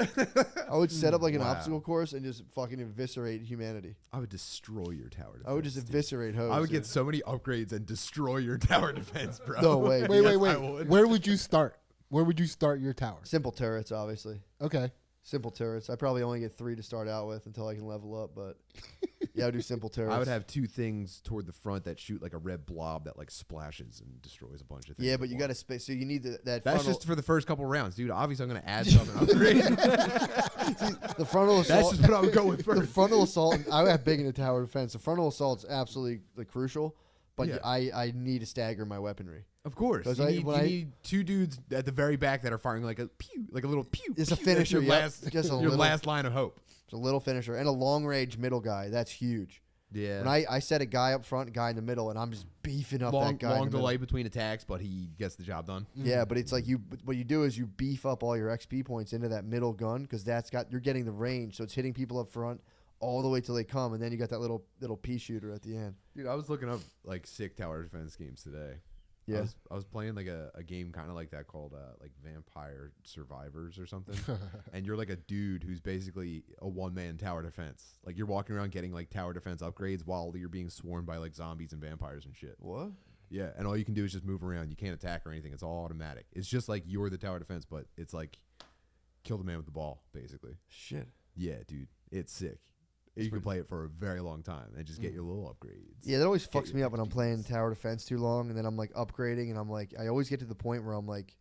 I would set up like an Wow. obstacle course and just fucking eviscerate humanity. I would destroy your tower defense. I would just dude. eviscerate hoes. I would dude. get so many upgrades and destroy your tower defense, bro. No way. Wait, Yes, wait, I wait. would. Where would you start? Where would you start your tower? Simple turrets, obviously. Okay. Simple turrets. I probably only get 3 to start out with until I can level up, but yeah, I would do simple turrets. I would have 2 things toward the front that shoot like a red blob that like splashes and destroys a bunch of things. Yeah, at but you once. got to space. So you need that That's frontal. just for the first couple rounds, dude. Obviously, I'm gonna add something. Upgrade. the frontal That's assault. just what I would go with The first. frontal assault. I have big into tower defense. The frontal assault's absolutely crucial, but Yeah. I need to stagger my weaponry. Of course, 'Cause you, I- need, when you I- need 2 dudes at the very back that are firing like a pew, like a little pew. It's a pew. That's finisher, Your yep. last, Just a your little- last line of hope. It's a little finisher and a long range middle guy. That's huge. Yeah. When I set a guy up front, a guy in the middle, and I'm just beefing up long that guy. in long the middle. delay between attacks, but he gets the job done. Yeah, but it's like what you do is you beef up all your XP points into that middle gun because you're getting the range, so it's hitting people up front all the way till they come, and then you got that little pea shooter at the end. Dude, I was looking up like sick tower defense games today. Yeah. I was playing like a game kind of like that called like Vampire Survivors or something. And you're like a dude who's basically a one-man tower defense. Like you're walking around getting like tower defense upgrades while you're being swarmed by like zombies and vampires and shit. What? Yeah, and all you can do is just move around. You can't attack or anything. It's all automatic. It's just like you're the tower defense, but it's like kill the man with the ball, basically. Shit. Yeah, dude. It's sick. You can play it for a very long time and just get your little upgrades. Yeah, that always Get fucks your me up when I'm XP playing points. tower defense too long, and then I'm like upgrading, and I'm like, I always get to the point where I'm like,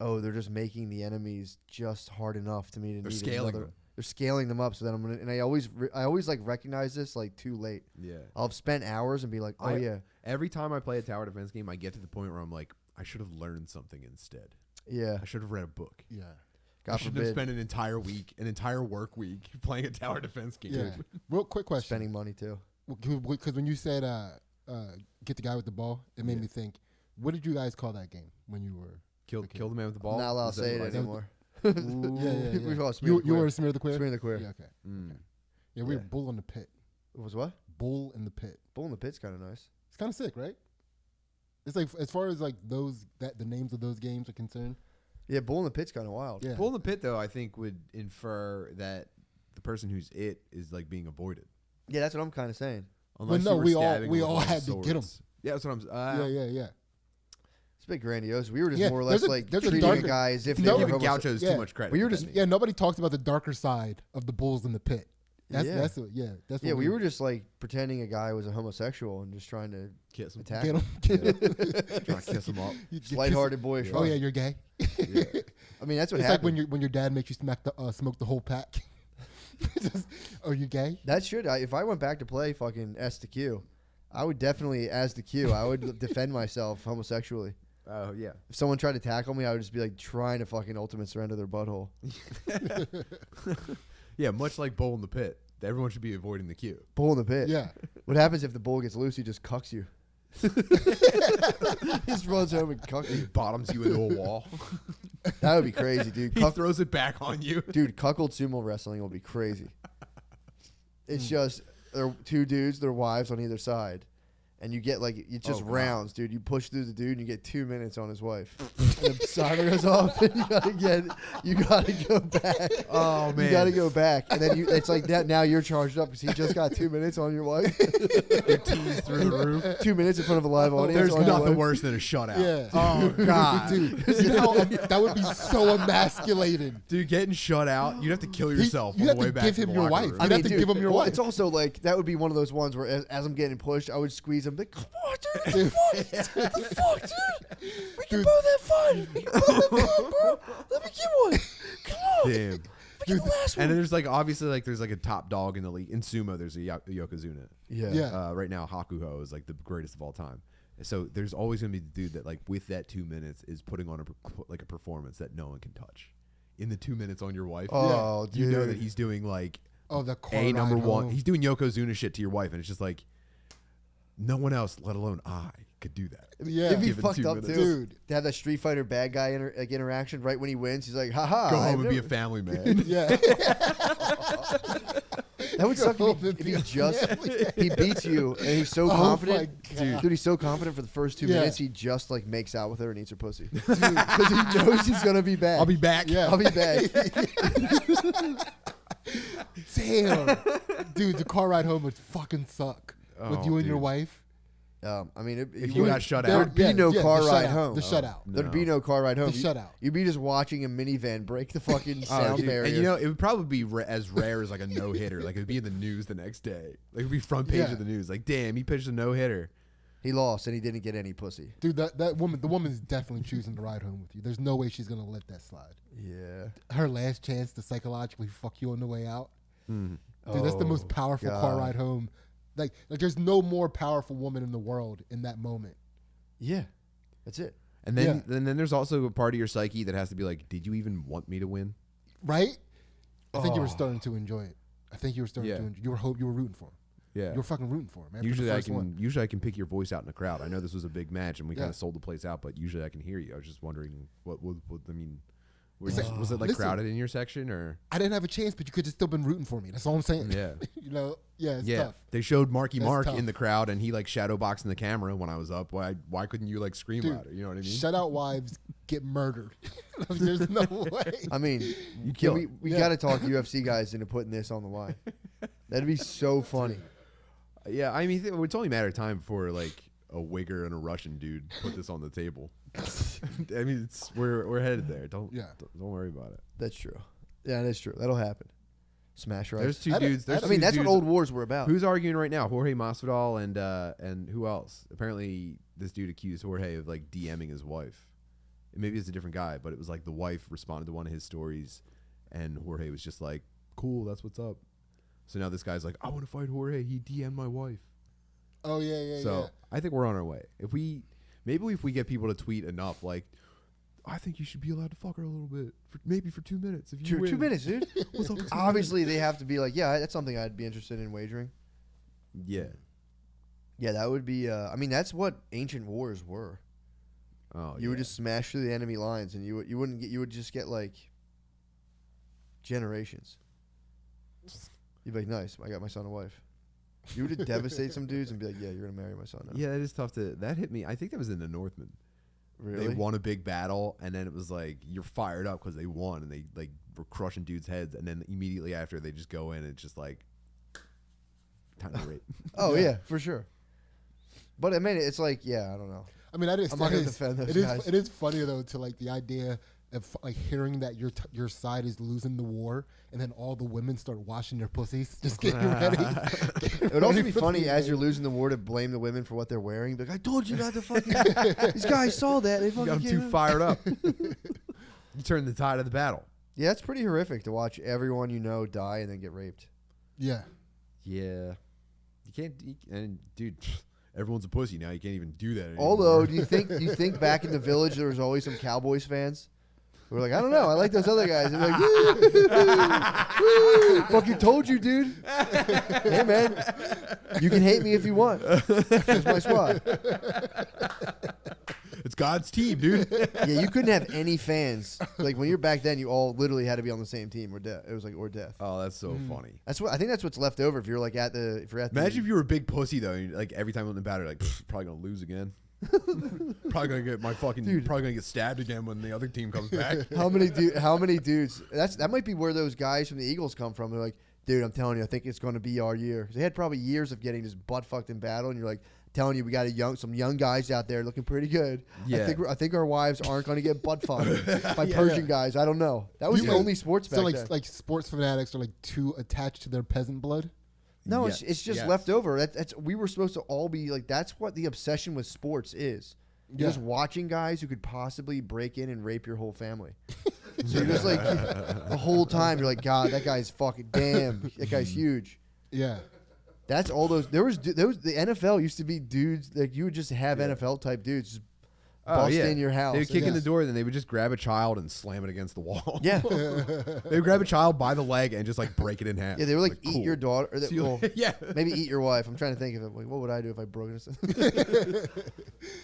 oh, they're just making the enemies just hard enough to me to They're need scaling another. them. They're scaling them up, so then I'm gonna, and I always like recognize this like too late. Yeah. I'll have spent hours and be like, oh yeah, Every time I play a tower defense game, I get to the point where I'm like, I should have learned something instead. yeah. I should have read a book. Yeah. I God shouldn't have forbid, spent an entire week, an entire work week playing a tower defense game. Yeah. Real quick question. spending money too. Because when you said get the guy with the ball, it made Yeah. me think. What did you guys call that game when you were? Kill the man with the ball. I'm not allowed Is to that say what I it said? anymore. Yeah. We call it smear You the you queer. were Smear the Queer? Smear the queer. Yeah, okay. Mm. Yeah, we were Yeah. Bull in the Pit. It was what? Bull in the Pit. Bull in the Pit's kind of nice. It's kind of sick, right? It's like as far as like the names of those games are concerned. Yeah, Bull in the Pit's kind of wild. Yeah. Bull in the pit, though, I think would infer that the person who's it is like being avoided. Yeah, that's what I'm kind of saying. Unless no, you were we all- stabbing we with all lots of had to get 'em. swords. Yeah, that's what I'm. Yeah. It's a bit grandiose. We were just Yeah, more or there's less a- like there's a treating a darker- guy as if No, they were Giving homosexual. gauchos Yeah. too much credit. We were with just that name. nobody talks about the darker side of the bulls in the pit. That's Yeah. that's what, yeah. That's Yeah, what we were just like pretending a guy was a homosexual and just trying to kiss him. attack get him. him. Get him. Trying to kiss him up. You Just lighthearted boyish. Oh fun. yeah, you're gay. Yeah. I mean, that's what It's happened. like when your dad makes you smoke the whole pack. Just, oh, you gay? That should. If I went back to play fucking S to Q, I would definitely, as the Q, I would defend myself homosexually. Oh yeah. If someone tried to tackle me, I would just be like trying to fucking ultimate surrender their butthole. Yeah, much like Bull in the Pit. Everyone should be avoiding the queue. Bull in the pit. Yeah. What happens if the bull gets loose? He just cucks you. He just runs home and cucks you. Bottoms you into a wall. That would be crazy, dude. He throws it back on you. Dude, cuckold sumo wrestling will be crazy. It's just there are two dudes, their wives on either side. And you get like it's just Oh, God. rounds, dude. You push through the dude and you get 2 minutes on his wife. And the timer goes off and you gotta go back. Oh man. You gotta go back. And then it's like that now you're charged up because he just got 2 minutes on your wife. You're teased through the roof. 2 minutes in front of a live audience. There's on your nothing wife. worse than a shutout. Yeah. Oh God. Dude, you know, that would be so emasculating. Dude, getting shut out, you'd have to kill yourself You on have the way to back. give to him the your locker wife. room. You'd have to give him your well, wife. It's also like that would be one of those ones where as I'm getting pushed, I would squeeze him. Like, come on, dude. Dude. What the fuck, dude? We can both have fun. We can both have fun, bro. Let me get one. Come on. Damn. Let me get the last And one. then there's like obviously like there's like a top dog in the league. In sumo, there's a Yokozuna. Yeah. Right now, Hakuho is like the greatest of all time. So there's always gonna be the dude that like with that 2 minutes is putting on a performance that no one can touch. In the 2 minutes on your wife, Oh, dude. you know that he's doing like Oh, the car a ride number one. home. He's doing Yokozuna shit to your wife, and it's just like no one else, let alone I, could do that. Yeah. It'd be Given fucked 2 up, minutes. too. Dude. To have that Street Fighter bad guy interaction right when he wins. He's like, haha. Go I've home and be a never-" family man. Yeah. That would suck home if and he be a just family he beats you and he's so Oh confident. my God. Dude, he's so confident for the first 2 Yeah. minutes he just like makes out with her and eats her pussy. Because he knows he's gonna be back. I'll be back. Yeah. I'll be back. Damn. Dude, the car ride home would fucking suck. With Oh, you and your dude. wife. I mean, If you got shut there'd out, be no car the ride shutout, home. The shutout. There'd be no car ride home. The shutout. You'd be just watching a minivan break the fucking Oh, sound dude. barrier. And you know, it would probably be as rare as like a no hitter. Like it would be in the news the next day. Like it would be front page Yeah. of the news. Like, damn, he pitched a no hitter. he lost and he didn't get any pussy. Dude, the woman's definitely choosing to ride home with you. There's no way she's gonna let that slide. Yeah. Her last chance to psychologically fuck you on the way out. Mm. Dude, that's the Oh, most powerful car God. ride home. Like there's no more powerful woman in the world in that moment. Yeah. That's it. And then, and then there's also a part of your psyche that has to be like, did you even want me to win? Right? I think you were Oh. starting to enjoy it. I think you were starting Yeah. to enjoy you were rooting for him. Yeah. You were fucking rooting for him, man. Usually I can One. usually I can pick your voice out in a crowd. I know this was a big match and we Yeah. kind of sold the place out, but usually I can hear you. I was just wondering what I mean. It's like- Was it like listen. crowded in your section or? I didn't have a chance, but you could have still been rooting for me. That's all I'm saying. Yeah. You know, it's Yeah, tough. they showed Marky That's Mark tough. in the crowd, and he like shadow boxing the camera when I was up. Why couldn't you like scream Dude, louder? You know what I mean? Shutout wives get murdered. There's no way. I mean, kill we Yeah. got to talk UFC guys into putting this on the line. That'd be so funny. Yeah, I mean, it's only a matter of time before like a Wigger and a Russian dude put this on the table. I mean, we're headed there. Don't worry about it. That's true. Yeah, that's true. That'll happen. Smash right. There's two I don't- dudes. I There's I mean, two that's what dudes- old wars were about. Who's arguing right now? Jorge Masvidal and who else? Apparently, this dude accused Jorge of like DMing his wife. Maybe it's a different guy, but it was like the wife responded to one of his stories, and Jorge was just like, "Cool, that's what's up." So now this guy's like, "I want to fight Jorge. He DM'd my wife." Oh yeah. So I think we're on our way. If we get people to tweet enough, like, I think you should be allowed to fuck her a little bit, maybe for 2 minutes. If you True, win. 2 minutes, dude. What's up with 2 Obviously, they have to be like, yeah, that's something I'd be interested in wagering. minutes? Yeah. Yeah, that would be. I mean, that's what ancient wars were. Oh, You would just smash through the enemy lines, and you would just get like generations. You'd be like, nice, I got my son a wife. You would devastate some dudes and be like, yeah, you're gonna marry my son now. Yeah, that is tough to. That hit me. I think that was in the Northman. Really? They won a big battle, and then it was like you're fired up because they won, and they like were crushing dudes' heads, and then immediately after they just go in and it's just like time to rape. Oh yeah, for sure. But I mean, it's like, yeah, I don't know. I mean, I'm not gonna defend those guys. It is funny though to like the idea of like hearing that your side is losing the war, and then all the women start washing their pussies, just getting ready. It would also be funny as you're losing the war to blame the women for what they're wearing. Be like, I told you not to fucking. These guys saw that. They You fucking got them came too out. fired up. You turn the tide of the battle. Yeah, it's pretty horrific to watch everyone you know die and then get raped. Yeah. Yeah, you can't. And dude, everyone's a pussy now. You can't even do that anymore. Although, do you think back in the village there was always some Cowboys fans? We're like, I don't know. I like those other guys. They're like, woo, fucking told you, dude. Hey, man, you can hate me if you want. That's my squad. It's God's team, dude. Yeah, you couldn't have any fans. Like when you're back then, you all literally had to be on the same team or death. It was like or death. Oh, that's so funny. That's what I think. That's what's left over if you're like at the. If you're at Imagine the, if you were a big pussy though. And like every time on the batter, like probably gonna lose again. Probably gonna get my fucking. Dude. Probably gonna get stabbed again when the other team comes back. How many dudes? That might be where those guys from the Eagles come from. They're like, dude, I'm telling you, I think it's going to be our year. They had probably years of getting just butt fucked in battle, and you're like, telling you, we got some young guys out there looking pretty good. Yeah. I think our wives aren't going to get butt fucked by Persian guys. I don't know. That was the only sports back So then. like sports fanatics are like too attached to their peasant blood. No, Yes. it's just Yes. left over. We were supposed to all be like. That's what the obsession with sports is. You're just watching guys who could possibly break in and rape your whole family. So you're just like the whole time you're like, God, that guy's fucking damn. That guy's huge. Yeah. That's all those. The NFL used to be dudes like you would just have NFL type dudes just bust in your house. They would kick in Yeah. the door, then they would just grab a child and slam it against the wall. Yeah, They would grab a child by the leg and just like break it in half. yeah. They were like, eat cool. your daughter. Or well, Yeah. maybe eat your wife. I'm trying to think of it. Like, what would I do if I broke it?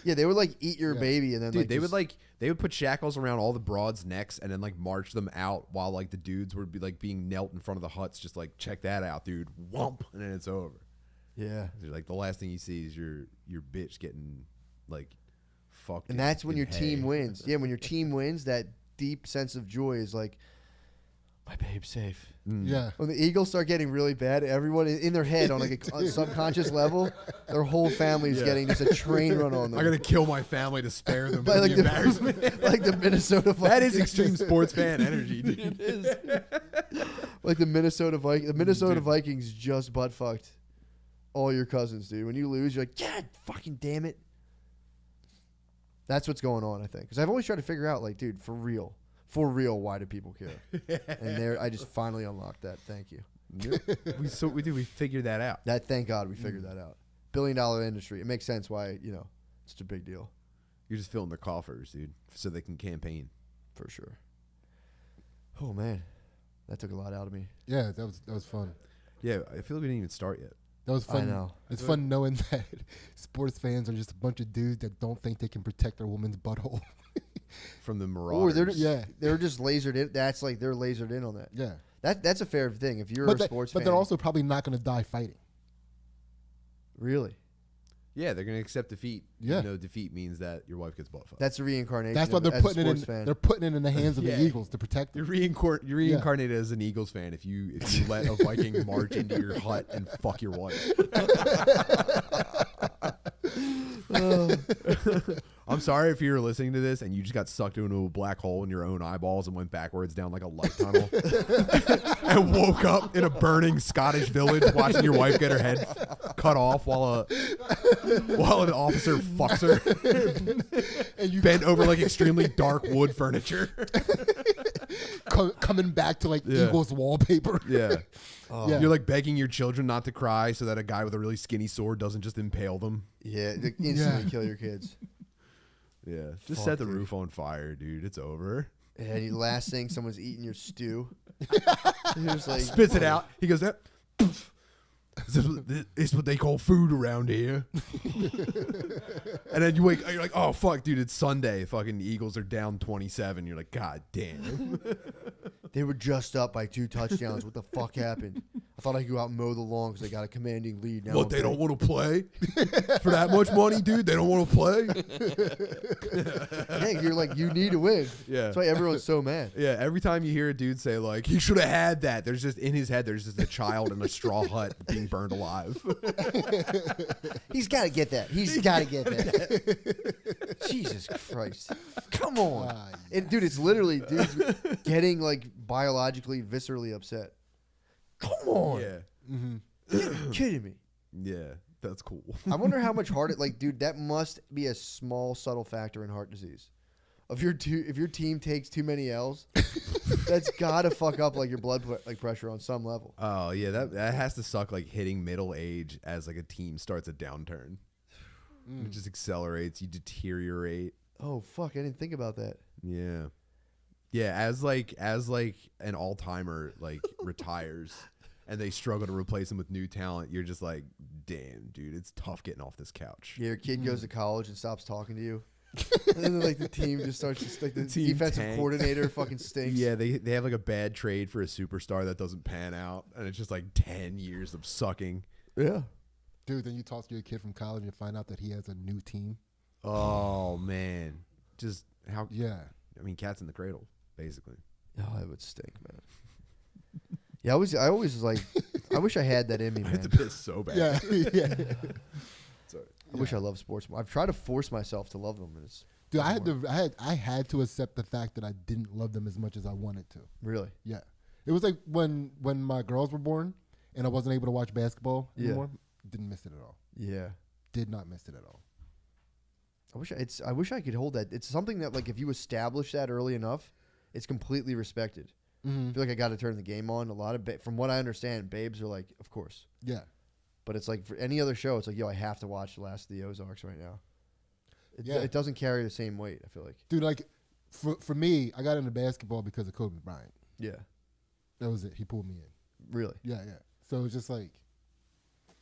Yeah, they would like eat your baby and then Dude, like they just- would put shackles around all the broads' necks and then like march them out while like the dudes would be like being knelt in front of the huts, just like check that out, dude. Whomp, and then it's over. Yeah, They're like the last thing you see is your bitch getting like fucked. and that's when in your hay. team wins. Yeah, when your team wins, that deep sense of joy is like, my babe's safe. Yeah. When the Eagles start getting really bad, everyone in their head on like a subconscious level, their whole family is getting just a train run on them. I gotta kill my family to spare them But from like the embarrassment. like the Minnesota Vikings. That is extreme sports fan energy, dude. It is. Like the Minnesota Vikings. The Minnesota Vikings just butt fucked all your cousins, dude. When you lose, you're like, God fucking damn it. That's what's going on, I think. Because I've always tried to figure out, like, dude, for real, why do people care? And I just finally unlocked that. Thank you. We figured that out. Thank God we figured that out. $1 billion industry. It makes sense why, it's such a big deal. You're just filling their coffers, dude, so they can campaign. For sure. Oh, man. That took a lot out of me. Yeah, that was fun. Yeah, I feel like we didn't even start yet. That was fun. I know. It's fun knowing that sports fans are just a bunch of dudes that don't think they can protect their woman's butthole. From the Or Marauders. they're just lasered in. That's like they're lasered in on that. Yeah. That's a fair thing. If you're a sports fan. But they're also probably not going to die fighting. Really? Yeah, they're gonna accept defeat. Yeah. Even though defeat means that your wife gets butt fucked. That's a reincarnation. That's why of- they're as a putting it in. sports fan. They're putting it in the hands of Yeah. the Eagles to protect You're, them. you're reincarnated as an Eagles fan if you let a Viking march into your hut and fuck your wife. I'm sorry if you were listening to this and you just got sucked into a black hole in your own eyeballs and went backwards down like a light tunnel and woke up in a burning Scottish village watching your wife get her head cut off while an officer fucks her And you bent over like extremely dark wood furniture. coming back to like Yeah. Eagles wallpaper. Yeah. Yeah. You're like begging your children not to cry so that a guy with a really skinny sword doesn't just impale them. Yeah, they instantly kill your kids. Yeah. Just Fuck, set the dude. roof on fire, dude. It's over. And you last thing, someone's eating your stew. You're just like, Spits it out. He goes, that. It's what they call food around here. And then you're like, oh, fuck, dude, it's Sunday. Fucking Eagles are down 27. You're like, God damn. They were just up by 2 touchdowns. What the fuck happened? I thought I could go out and mow the lawn because they got a commanding lead. Now What, I'm they playing- don't want to play? For that much money, dude? They don't want to play? Yeah, you're like, you need to win. Yeah. That's why everyone's so mad. Yeah, every time you hear a dude say, like, he should have had that, there's just, in his head, there's just a child in a straw hut being burned alive. He's got to get that. He's got to get that. Jesus Christ. Come on. Dude, it's literally dudes getting, like, biologically, viscerally upset. Come on. Yeah. You're kidding me. Yeah, that's cool. I wonder how much heart like, dude, that must be a small, subtle factor in heart disease. If your team takes too many L's, that's gotta fuck up like your blood pressure on some level. Oh, yeah, that has to suck, like, hitting middle age as, like, a team starts a downturn. It just accelerates. You deteriorate. Oh fuck! I didn't think about that. Yeah. Yeah, as like an all-timer like retires and they struggle to replace him with new talent, you're just like, damn, dude, it's tough getting off this couch. Yeah, your kid goes to college and stops talking to you. And then like the team just starts just like the Team defensive tank. coordinator fucking stinks. Yeah, they have like a bad trade for a superstar that doesn't pan out, and it's just like 10 years of sucking. Yeah. Dude, then you talk to your kid from college and find out that he has a new team. Oh man, just how? Yeah. I mean, cat's in the cradle, basically. Oh, that would stink, man. Yeah, I always was like, I wish I had that in me, I had man. to piss so bad. Yeah. yeah. Sorry. I wish I loved sports more. I've tried to force myself to love them, and it's Dude, I had to accept the fact that I didn't love them as much as I wanted to. really. Yeah. It was like when my girls were born and I wasn't able to watch basketball anymore. Didn't miss it at all. Yeah. Did not miss it at all. I wish I could hold that. It's something that like if you establish that early enough, it's completely respected. I feel like I got to turn the game on. A lot of from what I understand, babes are like, of course. Yeah. But it's like for any other show, it's like, yo, I have to watch The Last of the Ozarks right now. It doesn't carry the same weight, I feel like. Dude, like for me, I got into basketball because of Kobe Bryant. Yeah. That was it. He pulled me in. Really? Yeah, yeah. So it was just like,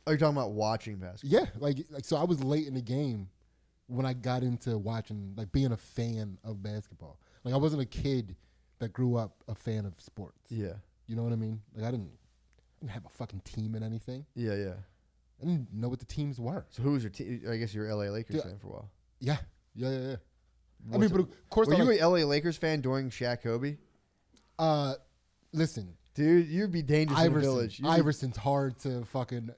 Are you talking about watching basketball? yeah, like so I was late in the game when I got into watching, like being a fan of basketball. Like I wasn't a kid that grew up a fan of sports. Yeah. You know what I mean? Like I didn't have a fucking team in anything. Yeah, yeah. I didn't know what the teams were. So who was your team? I guess you're a LA Lakers Yeah. fan for a while. Yeah, yeah, yeah, yeah. I What's mean, but of course, Were I you like, a LA Lakers fan during Shaq Kobe? listen, Dude, you'd be dangerous in the village. Iverson's hard to fucking.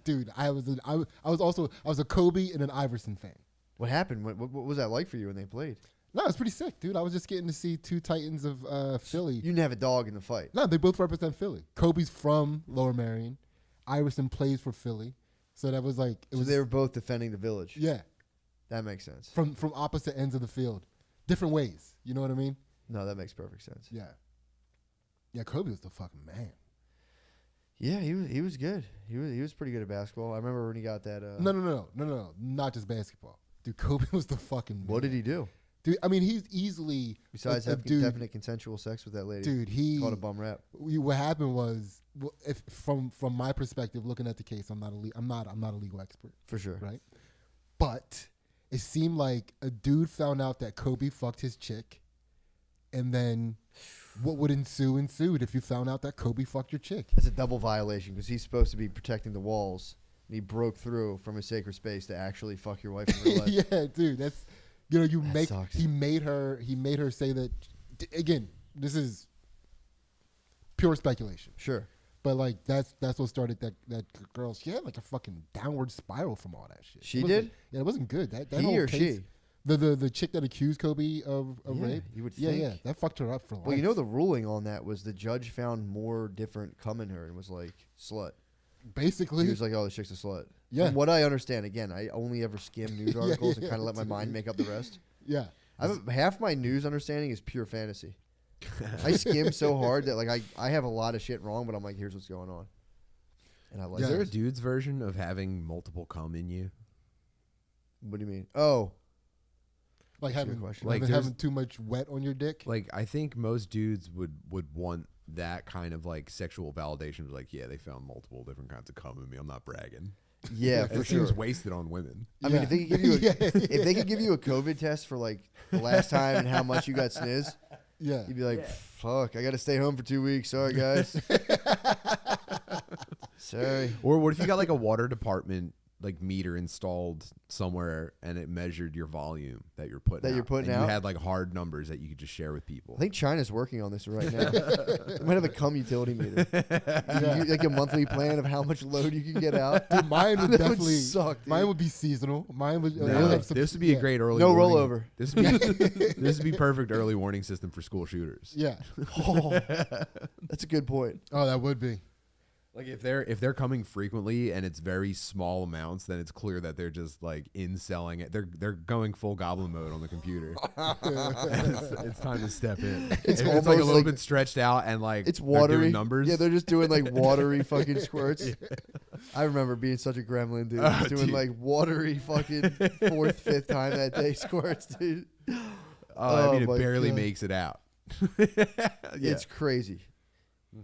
Dude, I was a Kobe and an Iverson fan. What happened? What was that like for you when they played? No, it's pretty sick, dude. I was just getting to see two Titans of Philly. You didn't have a dog in the fight. No, they both represent Philly. Kobe's from Lower Merion. Iverson plays for Philly. So that was like So they were both defending the village. yeah, That makes sense. from opposite ends of the field. Different ways. You know what I mean? No, that makes perfect sense. Yeah. Yeah, Kobe was the fucking man. Yeah, he was good. He was pretty good at basketball. I remember when he got that. No. Not just basketball. Dude, Kobe was the fucking man. What did he do Dude, I mean, he's easily besides a having dude. definite consensual sex with that lady? Dude, he Called a bum rap. what happened was, if from my perspective, looking at the case, I'm not a legal expert, For sure. right? But it seemed like a dude found out that Kobe fucked his chick, and then what would ensued if you found out that Kobe fucked your chick. That's a double violation because he's supposed to be protecting the walls, and he broke through from his sacred space to actually fuck your wife in real life. Yeah, dude, that's That sucks. he made her say that. Again, this is pure speculation. Sure. But like that's what started that girl. She had like a fucking downward spiral from all that shit. She It wasn't- did? Yeah, it wasn't good. That He whole or case, she? the chick that accused Kobe of Yeah, rape. you would Yeah, think. yeah, that fucked her up for life. Well, you know the ruling on that was the judge found more different cum in her and was like, slut. basically. He was like, oh, this chick's a slut. Yeah. From what I understand, again, I only ever skim news Yeah, articles yeah, and kind of let my totally. mind make up the rest. yeah, Half my news understanding is pure fantasy. I skim so hard that like I have a lot of shit wrong, but I'm like, here's what's going on. And I like Yeah. Is there a it. dude's version of having multiple cum in you? What do you mean? Oh, like That's a good having question. Like, having too much wet on your dick. Like, I think most dudes would want that kind of like sexual validation. Like, yeah, they found multiple different kinds of cum in me. I'm not bragging. yeah, It for seems sure. wasted on women. I mean, if they could give you Yeah. if they could give you a COVID test for like the last time and how much you got sniz, Yeah, you'd be like, fuck, I got to stay home for 2 weeks. Sorry, guys. Sorry. Or what if you got like a water department like meter installed somewhere and it measured your volume that you're putting That out, you're putting and out? you had like hard numbers that you could just share with people. I think China's working on this right now. They might have a cum utility meter. You get, like a monthly plan of how much load you can get out. Dude, mine would That would definitely suck, dude. Mine would be seasonal. Mine would. No, have some- this would be yeah. a great early No warning. rollover. This would be this would be perfect early warning system for school shooters. Yeah. Oh, that's a good point. Oh, that would be. Like if they're coming frequently and it's very small amounts, then it's clear that they're just like inselling it. They're going full goblin mode on the computer. it's time to step in. It's If it's like a almost little like- bit stretched out and like It's they're doing watery. numbers. Yeah, they're just doing like watery fucking squirts. I remember being such a gremlin, dude. Oh, Doing dude. like watery fucking fourth, fifth time that day squirts, dude. I mean, it my barely God. makes it out. It's crazy.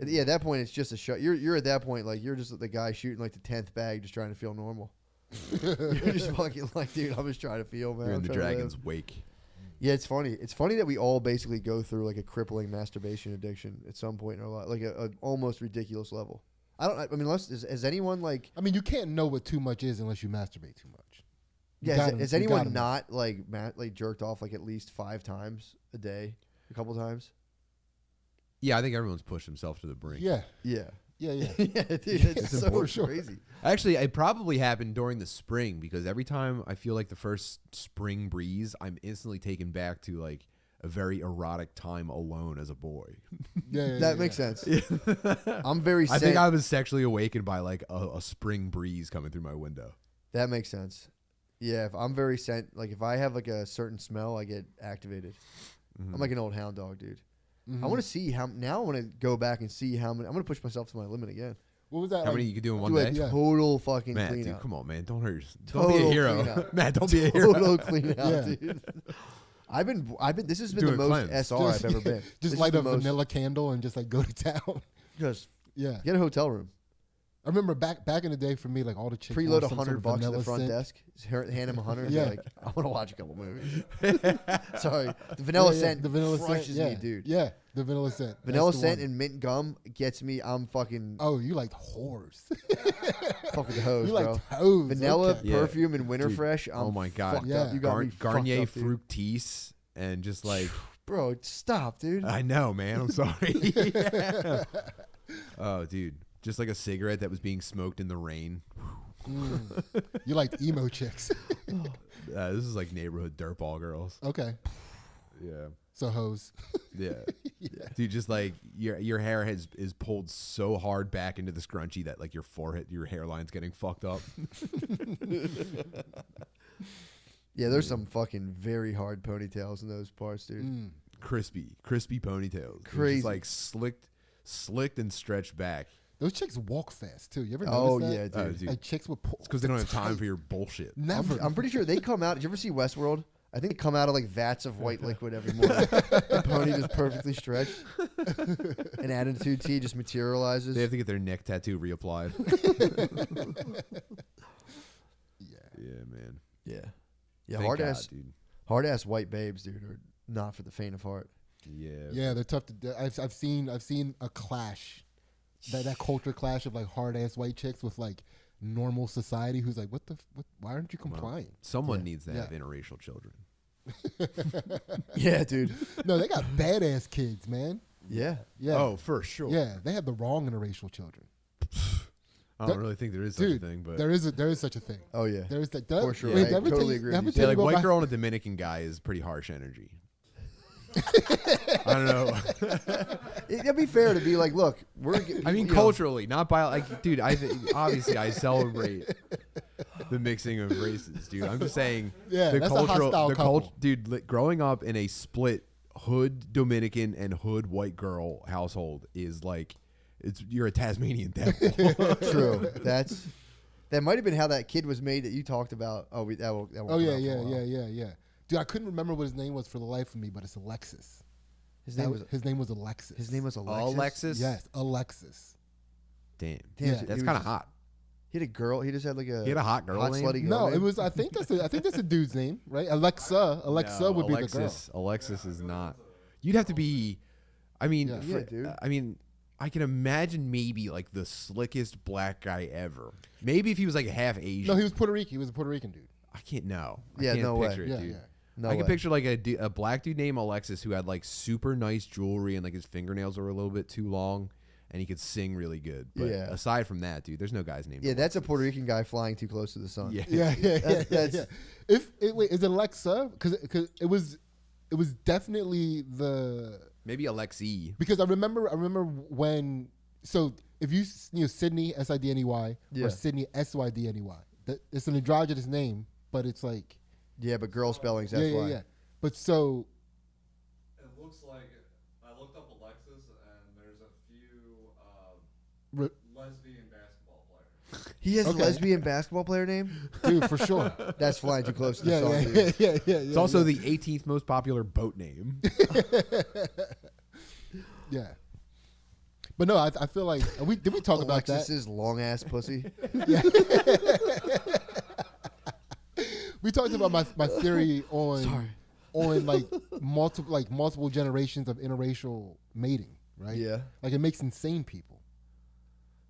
Yeah, at that point, it's just a show. You're at that point, like, you're just the guy shooting like the 10th bag, just trying to feel normal. You're just fucking like, dude, I'm just trying to feel, man. You're in I'm the trying to live. dragon's wake. Yeah, it's funny. It's funny that we all basically go through like a crippling masturbation addiction at some point in our life, like a almost ridiculous level. I mean, has anyone like? I mean, you can't know what too much is unless you masturbate too much. Has anyone not like jerked off like at least 5 times a day, a couple times? Yeah, I think everyone's pushed himself to the brink. Yeah, Yeah. yeah. Yeah, dude, it's It's so important, sure. crazy. Actually, it probably happened during the spring because every time I feel like the first spring breeze, I'm instantly taken back to like a very erotic time alone as a boy. That makes sense. I'm very. I think I was sexually awakened by like a spring breeze coming through my window. That makes sense. Yeah, if I'm very like if I have like a certain smell, I get activated. I'm like an old hound dog, dude. I want to see how. Now I want to go back and see how many. I'm gonna push myself to my limit again. What was that? How many you could do in one Do day? a total fucking Man, clean dude, out. come on, man. Don't hurt yourself. Don't be Total a hero. clean out. Man, don't be a hero. Total clean out, Yeah. dude. I've been. This has been Do the a most cleanse. SR I've ever been. Just This is light the a most- vanilla candle and just like go to town. Just Yeah, get a hotel room. I remember back in the day for me, like all the chicks Preload want some sort of $100 at the vanilla front scent. desk. Just hand him 100. Yeah. Yeah. Like, I want to watch a couple movies. Sorry, the vanilla scent the vanilla crushes scent, me, dude. Yeah, the vanilla scent. Vanilla That's the scent one. and mint gum gets me. I'm fucking Oh, you like whores? fuck with the hose, you bro. like toes? Vanilla, okay. Yeah. perfume, and winter Dude, fresh. I'm oh my God. fucked Yeah. up. You got me Garnier fucked up, dude. Fructis and just like Bro, stop, dude. I know, man. I'm sorry. Oh, dude. Just like a cigarette that was being smoked in the rain. You like emo chicks? This is like neighborhood dirtball girls. Okay, Yeah. so hoes. Yeah. Dude, just like your hair is pulled so hard back into the scrunchie that like your forehead, your hairline's getting fucked up. Yeah, there's some fucking very hard ponytails in those parts, dude. Crispy ponytails. They're Crazy. just like slicked and stretched back. Those chicks walk fast too. You ever Oh notice yeah, that? dude. Dude. Like chicks would pull. It's because they don't have time for your bullshit. Never. I'm pretty sure they come out. Did you ever see Westworld? I think they come out of like vats of white liquid every morning. The pony just perfectly stretched. And attitude T just materializes. They have to get their neck tattoo reapplied. Yeah. Yeah, man. Yeah. Yeah, Thank hard God, ass dude. white babes, dude, are not for the faint of heart. Yeah. Yeah, they're tough to. I've seen a clash, that culture clash of like hard ass white chicks with like normal society who's like, what? Why aren't you complying? Someone Yeah. needs to Yeah. have interracial children. Yeah, dude. No, they got badass kids, man. Yeah. Yeah. Oh, for sure. Yeah, they have the wrong interracial children. I don't really think there is such Dude, a thing, but there is such a thing. Oh yeah. There is that. For sure. Wait, I did ever totally tell you- agree did I with ever you. yeah, tell like you white about girl and a Dominican guy is pretty harsh energy. I don't know. It'd be fair to be like, look, we're. I mean, you know, culturally, not bio. Like, dude, obviously I celebrate the mixing of races, dude. I'm just saying, Yeah, the that's a cultural, hostile couple. dude. Growing up in a split hood Dominican and hood white girl household is like, you're a Tasmanian devil. True. That might have been how that kid was made that you talked about. Oh, that won't Oh come yeah, out for a yeah, while. yeah. Dude, I couldn't remember what his name was for the life of me, but it's Alexis. His name was Alexis. His name was Alexis. Alexis. Yes, Alexis. Damn. Damn, Yeah. so he That's was kind of just- hot. He had a girl. He just had like a. He had a hot girl name? slutty girl No, name. it was. I think that's a dude's name, right? Alexa. No, would be the girl. Alexis is not. You'd have to be. I mean, Yeah. Yeah, dude. I mean, I can imagine maybe like the slickest black guy ever. Maybe if he was like half Asian. No, he was Puerto Rican. He was a Puerto Rican dude. I can't know. Yeah, I can't no way. picture it, Yeah, dude. yeah. No I can way. picture like a black dude named Alexis who had like super nice jewelry and like his fingernails were a little bit too long and he could sing really good. But Yeah. aside from that, dude, there's no guys named Yeah, that's a Alexis. Puerto Rican guy flying too close to the sun. Yeah. Yeah. That's- Wait, is it Alexa? Because it was definitely the Maybe Alexi. because I remember when if you Sydney Sidney Yeah. or Sydney Sydney, it's an androgynous name, but it's like Yeah, but girl spellings. That's why. yeah. But so It looks like I looked up Alexis, and there's a few re- lesbian basketball players. He has Okay. a lesbian basketball player name? Dude, for sure. That's flying too close to the Yeah, song, yeah, dude. yeah. It's also the 18th most popular boat name. Yeah. But no, I feel like did we talk about that? Alexis's long ass pussy. We talked about my theory on like multiple generations of interracial mating, right? Yeah. Like it makes insane people.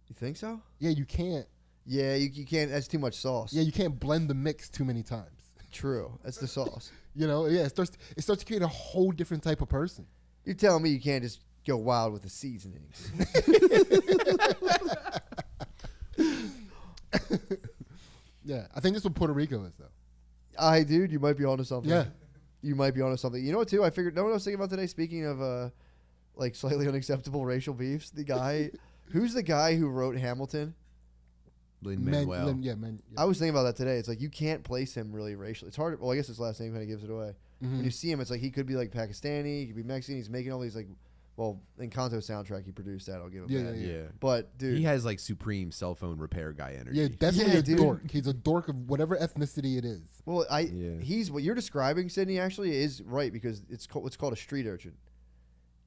You think so? Yeah, you can't. Yeah, you can't. That's too much sauce. Yeah, you can't blend the mix too many times. True. That's the sauce. You know, yeah, it starts to create a whole different type of person. You're telling me you can't just go wild with the seasonings. Yeah, I think that's what Puerto Rico is, though. Dude, you might be onto something. Yeah. You might be onto something. You know what, too? I figured, know what I was thinking about today? Speaking of, like, slightly unacceptable racial beefs, the guy, who's the guy who wrote Hamilton? Lin-Manuel. Yeah. I was thinking about that today. It's like, you can't place him really racially. It's hard. Well, I guess his last name kind of gives it away. Mhm. When you see him, it's like he could be, like, Pakistani, he could be Mexican. He's making all these, like, well, Encanto soundtrack, he produced that. I'll give him Yeah, that. Yeah. But, dude. He has like supreme cell phone repair guy energy. Yeah, definitely Yeah, a dude. dork. He's a dork of whatever ethnicity it is. Well, Yeah. he's what you're describing, Sydney, actually is right because it's what's called a street urchin.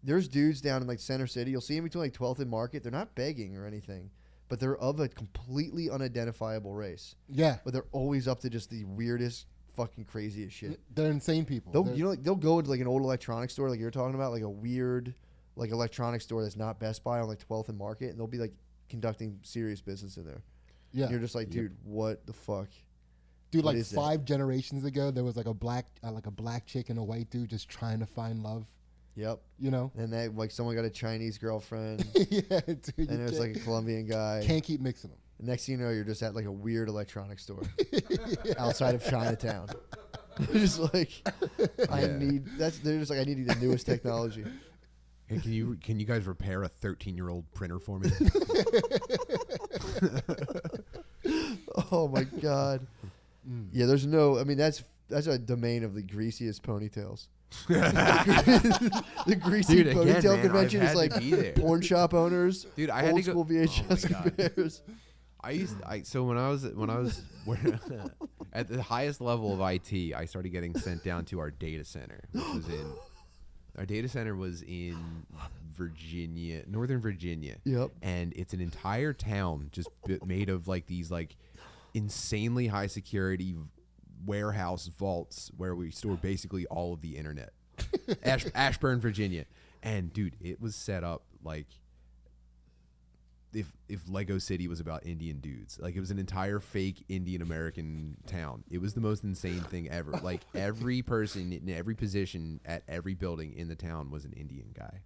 There's dudes down in like Center City. You'll see them between like 12th and Market. They're not begging or anything, but they're of a completely unidentifiable race. Yeah, But they're always up to just the weirdest, fucking craziest shit. they're insane people. They'll They're- they'll go to like an old electronics store like you're talking about, like a weird like electronics store that's not Best Buy on like 12th and Market, and they'll be like conducting serious business in there. yeah, And you're just like, dude, what the fuck? dude. what Like is that? 5 generations ago, there was like a black chick and a white dude just trying to find love. Yep. You know? And that like someone got a Chinese girlfriend. Yeah, dude. And it was like a Colombian guy. can't keep mixing them. Next thing you know, you're just at like a weird electronics store outside of Chinatown. Just like they're just like I need the newest technology. Hey, can you guys repair a 13-year-old printer for me? Oh my god. Yeah, there's no. I mean, that's a domain of the greasiest ponytails. The greasy Dude, again, ponytail man, convention I've is had like to be there. porn shop owners. Dude, I had old to go. school VHS Oh my God. compares. So when I was at the highest level of IT, I started getting sent down to our data center, which was in Virginia, Northern Virginia. Yep. And it's an entire town just made of like these like insanely high security warehouse vaults where we store basically all of the internet. Ashburn, Virginia. And dude, it was set up like if Lego City was about Indian dudes. Like it was an entire fake Indian American town. It was the most insane thing ever. Like every person in every position at every building in the town was an Indian guy.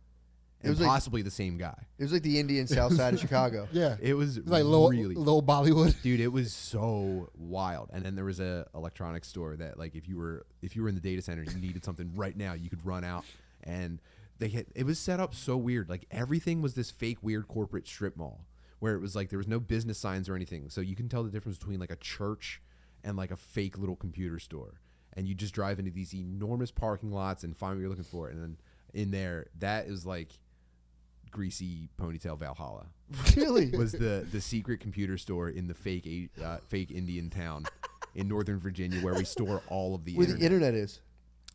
It And was like- possibly the same guy. It was like the Indian South Side of Chicago. Yeah, It was it's like really low Bollywood. dude, it was so wild. And then there was a electronics store that like if you were in the data center and you needed something right now, you could run out, and it was set up so weird. Like everything was this fake weird corporate strip mall where it was like there was no business signs or anything. So you can tell the difference between like a church and like a fake little computer store. And you just drive into these enormous parking lots and find what you're looking for. And then in there, that is like greasy ponytail Valhalla. Really? Was the secret computer store in the fake Indian town in Northern Virginia where we store all of the Where internet. the internet is.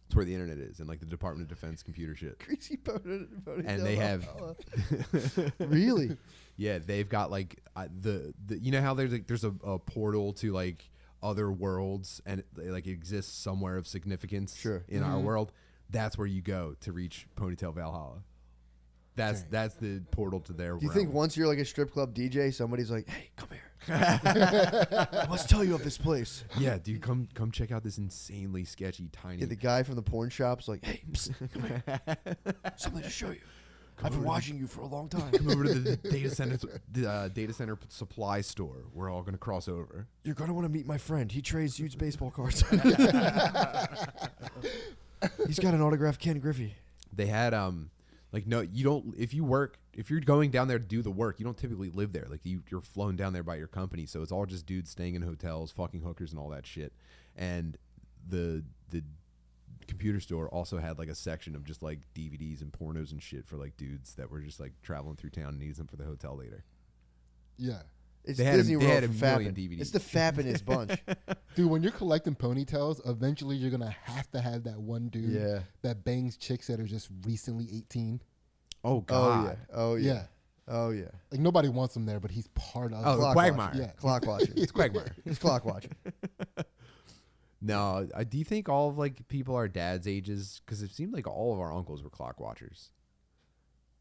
It's where the internet is, and like the Department of Defense computer shit. Greasy ponytail. And they have, Really? yeah, they've got like the you know how there's a portal to like other worlds, and it exists somewhere of significance Sure. in our world. That's where you go to reach Ponytail Valhalla. That's the portal to their Do you realm. think once you're like a strip club DJ, somebody's like, "Hey, come here. I must tell you of this place." Yeah, dude, come check out this insanely sketchy tiny. Yeah, the guy from the porn shop's like, "Hey, psst, come here. Something to show you. I've been watching you for a long time. Come over to the data center supply store. We're all gonna cross over. You're gonna want to meet my friend. He trades used baseball cards. He's got an autographed Ken Griffey." They had like no, you don't. If you're going down there to do the work, you don't typically live there. Like you're flown down there by your company, so it's all just dudes staying in hotels, fucking hookers, and all that shit. And the computer store also had like a section of just like DVDs and pornos and shit for like dudes that were just like traveling through town and needs them for the hotel later. Yeah. It's They had Disney they World had a for million fapping. DVDs. It's the fappinest bunch. Dude, when you're collecting ponytails, eventually you're gonna have to have that one dude Yeah. that bangs chicks that are just recently 18. Oh Oh God. yeah. Oh yeah. Yeah. Oh yeah. Like nobody wants him there, but he's part of. Oh, the Clock Quagmire. watching. Yeah. Clock watching. It's Quagmire. He's clock watching. No, do you think all of like people our dad's ages? Because it seemed like all of our uncles were clock watchers.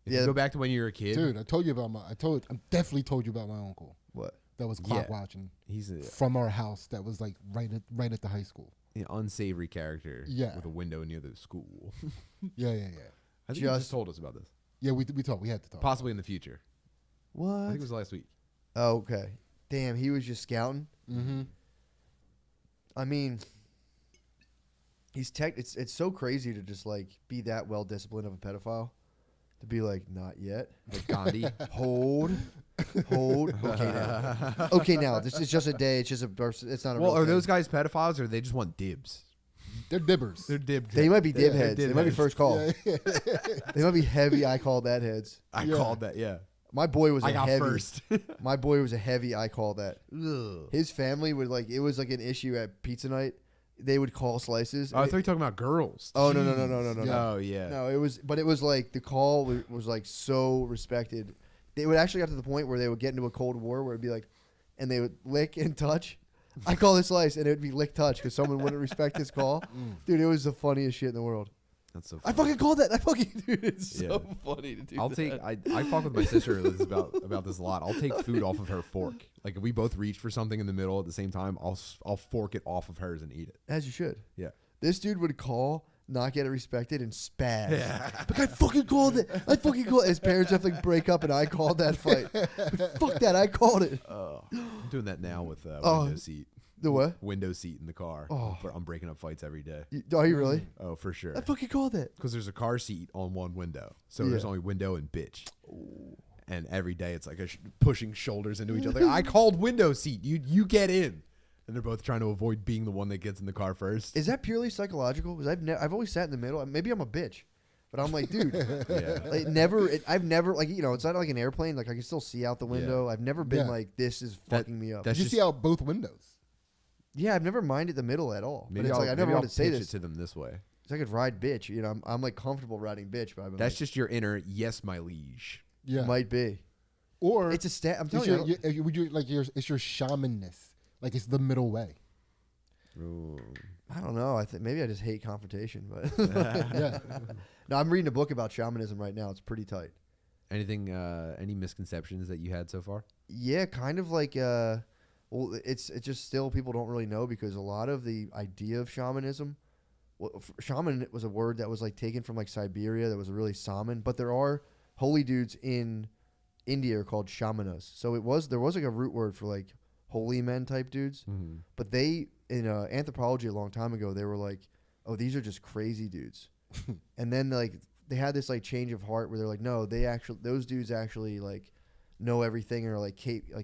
If Yeah. you go back to when you were a kid, Dude, I definitely told you about my uncle What? that was clock Yeah. watching he's a from our house. That was like right at the high school. an unsavory character Yeah. with a window near the school. Yeah. I think you just told us about this. Yeah, we talked. We had to talk. Possibly in the future. I What? think it was last week. Oh, okay. Damn, he was just scouting. Mm-hmm. I mean, it's so crazy to just like be that well disciplined of a pedophile. To be like, not yet. Like Gandhi. Hold. Okay now. Okay now. This is just a day. It's just a. It's not a. Well, real are thing. those guys pedophiles or they just want dibs? They're dibbers. They're dib. They might be dib they're heads. They dib might be heads. first call. Yeah. They might be heavy. I call that heads. I Yeah. called that. Yeah. My boy was I a got heavy. first. My boy was a heavy. I call that. Ugh. His family would like. It was like an issue at pizza night. They would call slices. Oh, I thought you were talking about girls. Oh no. Yeah. Oh yeah. No, it was like the call was like so respected. They would actually get to the point where they would get into a cold war where it'd be like, and they would lick and touch. I call this slice, and it would be lick touch because someone wouldn't respect his call. Dude, it was the funniest shit in the world. That's so. I Funny. fucking called that. I fucking dude, it's so Yeah. funny to do. I'll that. take. I talk with my sister about this a lot. I'll take food off of her fork. Like if we both reach for something in the middle at the same time, I'll fork it off of hers and eat it. As you should. Yeah. This dude would call, not get it respected, and spaz. Like, I fucking called it. I fucking called it. His parents have to like, break up, and I called that fight. But fuck that. I called it. I'm doing that now with Oh. window seat. The what? Window seat in the car. Oh. I'm breaking up fights every day. Are you really? Oh, for sure. I fucking called it. Because there's a car seat on one window, so Yeah. there's only window and bitch. And every day it's like pushing shoulders into each other. I called window seat. You get in, and they're both trying to avoid being the one that gets in the car first. Is that purely psychological? Because I've always sat in the middle. Maybe I'm a bitch, but I'm like, dude, Yeah. like I've never like it's not like an airplane. Like I can still see out the window. I've never been Yeah. like this is That- fucking me up. that's Did you just- see out both windows? Yeah, I've never minded the middle at all. Maybe but it's like I never maybe wanted to say pitch this. it to them this way. It's I could ride bitch. I'm like comfortable riding bitch, but I've been That's like, just your inner yes, my liege. Yeah. might be. Or It's a stat. I'm it's telling you. I don't- would you like it's your shamanness. Like it's the middle way. Ooh. I don't know. I think maybe I just hate confrontation, but Yeah. no, I'm reading a book about shamanism right now. It's pretty tight. Anything? Any misconceptions that you had so far? Yeah, kind of like well, it's just still people don't really know because a lot of the idea of shamanism, shaman was a word that was like taken from like Siberia. That was really shaman, but there are holy dudes in India are called shamanas. So there was like a root word for like holy men type dudes, but they in anthropology a long time ago they were like, oh, these are just crazy dudes, and then like they had this like change of heart where they're like, no, those dudes actually like know everything and are like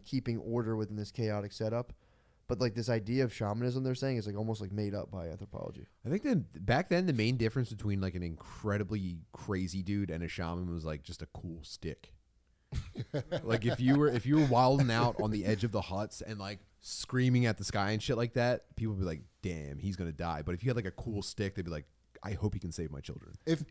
keeping order within this chaotic setup. But like this idea of shamanism they're saying is like almost like made up by anthropology. I think then back then the main difference between like an incredibly crazy dude and a shaman was like just a cool stick. Like if you were wilding out on the edge of the huts and like screaming at the sky and shit like that, people would be like, damn, he's gonna die. But if you had like a cool stick, they'd be like, I hope he can save my children. If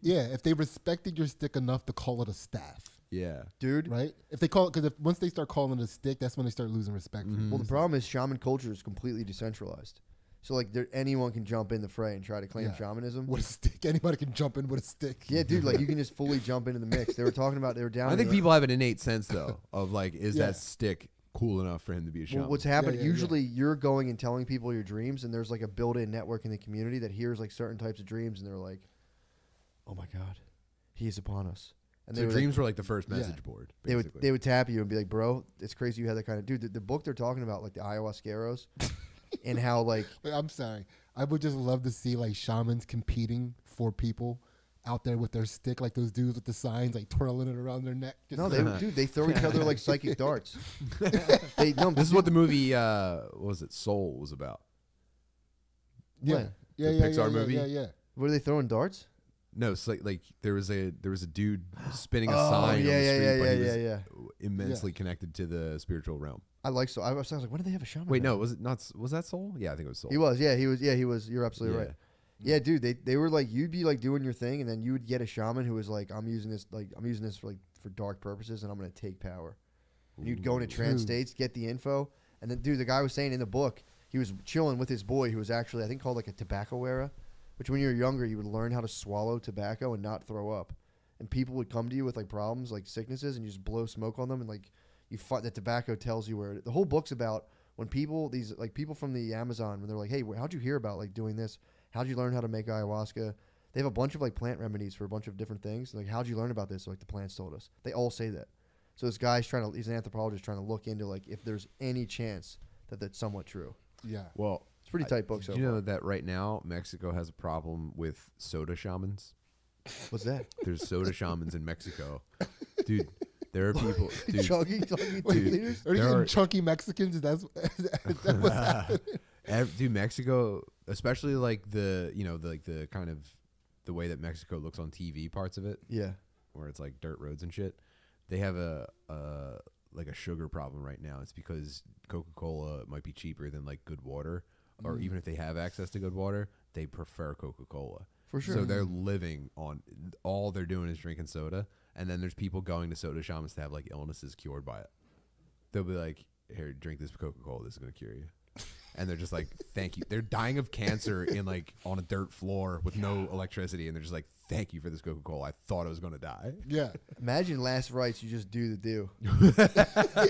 they respected your stick enough to call it a staff, Yeah. Dude, right? If they call it, because once they start calling it a stick, that's when they start losing respect. For well the problem is shaman culture is completely decentralized. So like anyone can jump in the fray and try to claim Yeah. shamanism. with a stick. Anybody can jump in with a stick. Yeah, dude, like you can just fully jump into the mix. They were talking about they were down. I in think the- people have an innate sense though of like, is Yeah. that stick cool enough for him to be a shaman? Well, what's happened? yeah, Usually, you're going and telling people your dreams, and there's like a built-in network in the community that hears like certain types of dreams, and they're like, "Oh my God, he is upon us." And so they were dreams like, were like the first Yeah. message board. they Basically. would tap you and be like, "Bro, it's crazy you had that kind of dude." The book they're talking about, like the ayahuasqueros, and how like Wait, I'm sorry. I would just love to see like shamans competing for people out there with their stick, like those dudes with the signs, like twirling it around their neck. Just no, they throw each other like psychic darts. This is what the movie, what was it, Soul was about. yeah, When? yeah, The yeah, Pixar yeah, movie? Yeah, yeah. What are they throwing darts? No, it's like there was a dude spinning a Oh, sign on the street, but he was yeah. immensely connected to the spiritual realm. I was like, when did they have a shaman? Wait, back no, then? was it not? Was that Soul? Yeah, I think it was Soul. He was. Yeah, he was. You're absolutely Yeah. right. Yeah, dude, they were like, you'd be like doing your thing, and then you would get a shaman who was like, I'm using this for dark purposes, and I'm gonna take power. And you'd go into trance states, get the info, and then dude, the guy was saying in the book he was chilling with his boy who was actually I think called like a tobacco era, which when you were younger you would learn how to swallow tobacco and not throw up, and people would come to you with like problems like sicknesses, and you just blow smoke on them, and like you fight the tobacco tells you where the whole book's about when people these like people from the Amazon when they're like, hey, how'd you hear about like doing this? How'd you learn how to make ayahuasca? They have a bunch of like plant remedies for a bunch of different things. Like, how'd you learn about this? Like the plants told us. They all say that. So this guy's he's an anthropologist trying to look into like if there's any chance that that's somewhat true. Yeah. Well, It's a pretty tight book. did So you know far. that right now Mexico has a problem with soda shamans? What's that? There's soda shamans in Mexico, dude. There are people, dude. chunky Dude. leaders. Are you There getting are- chunky Mexicans? Is that what's happening? Dude, Mexico, especially like the kind of the way that Mexico looks on TV parts of it, Yeah. where it's like dirt roads and shit. They have a sugar problem right now. It's because Coca-Cola might be cheaper than like good water, or even if they have access to good water, they prefer Coca-Cola. For sure. So they're living on all they're doing is drinking soda, and then there's people going to soda shamans to have like illnesses cured by it. They'll be like, "Here, drink this Coca-Cola. This is gonna cure you." And they're just like, "Thank you." They're dying of cancer in like on a dirt floor with no electricity, and they're just like, "Thank you for this Coca-Cola. I thought I was gonna die." Yeah. Imagine last rites, you just do the do.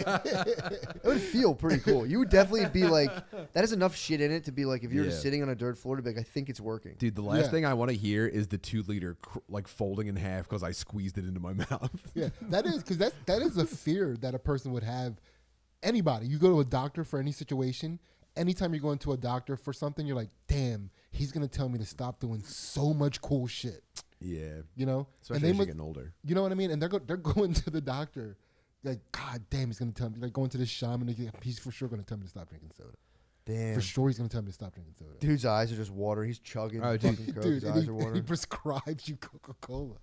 It would feel pretty cool. You would definitely be like, that has enough shit in it to be like, if you're just Yeah. sitting on a dirt floor to be like, I think it's working. Dude, the last Yeah. thing I want to hear is the 2-liter like folding in half because I squeezed it into my mouth. Yeah. That is because that is a fear that a person would have. Anybody, you go to a doctor for any situation. Anytime you're going to a doctor for something, you're like, damn, he's gonna tell me to stop doing so much cool shit. Yeah, You know, especially as they you're getting older. you know what I mean? And they're going to the doctor, like, God damn, he's gonna tell me. Like going to the shaman, he's for sure gonna tell me to stop drinking soda. Damn. For sure, he's gonna tell me to stop drinking soda. Dude's eyes are just water. He's chugging Oh, dude. fucking Coke. Dude, His and eyes he, are and he watering. prescribes you Coca-Cola.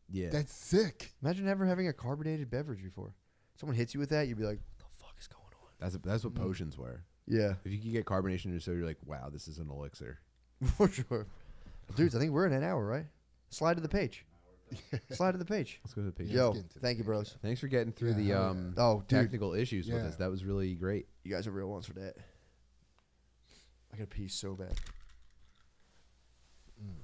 Yeah, That's sick. Imagine never having a carbonated beverage before. Someone hits you with that, you'd be like, what the fuck is going on? that's what potions were. Yeah, If you could get carbonation in your soda, you're like, wow, this is an elixir. for sure. Dudes, I think we're in an hour, right? Slide to the page. Slide to the page. Let's go to the page. Yo, get into thank you, bros. Thanks for getting through Yeah, the hell yeah. Oh, dude, technical issues with Yeah. us. That was really great. you guys are real ones for that. I gotta pee so bad.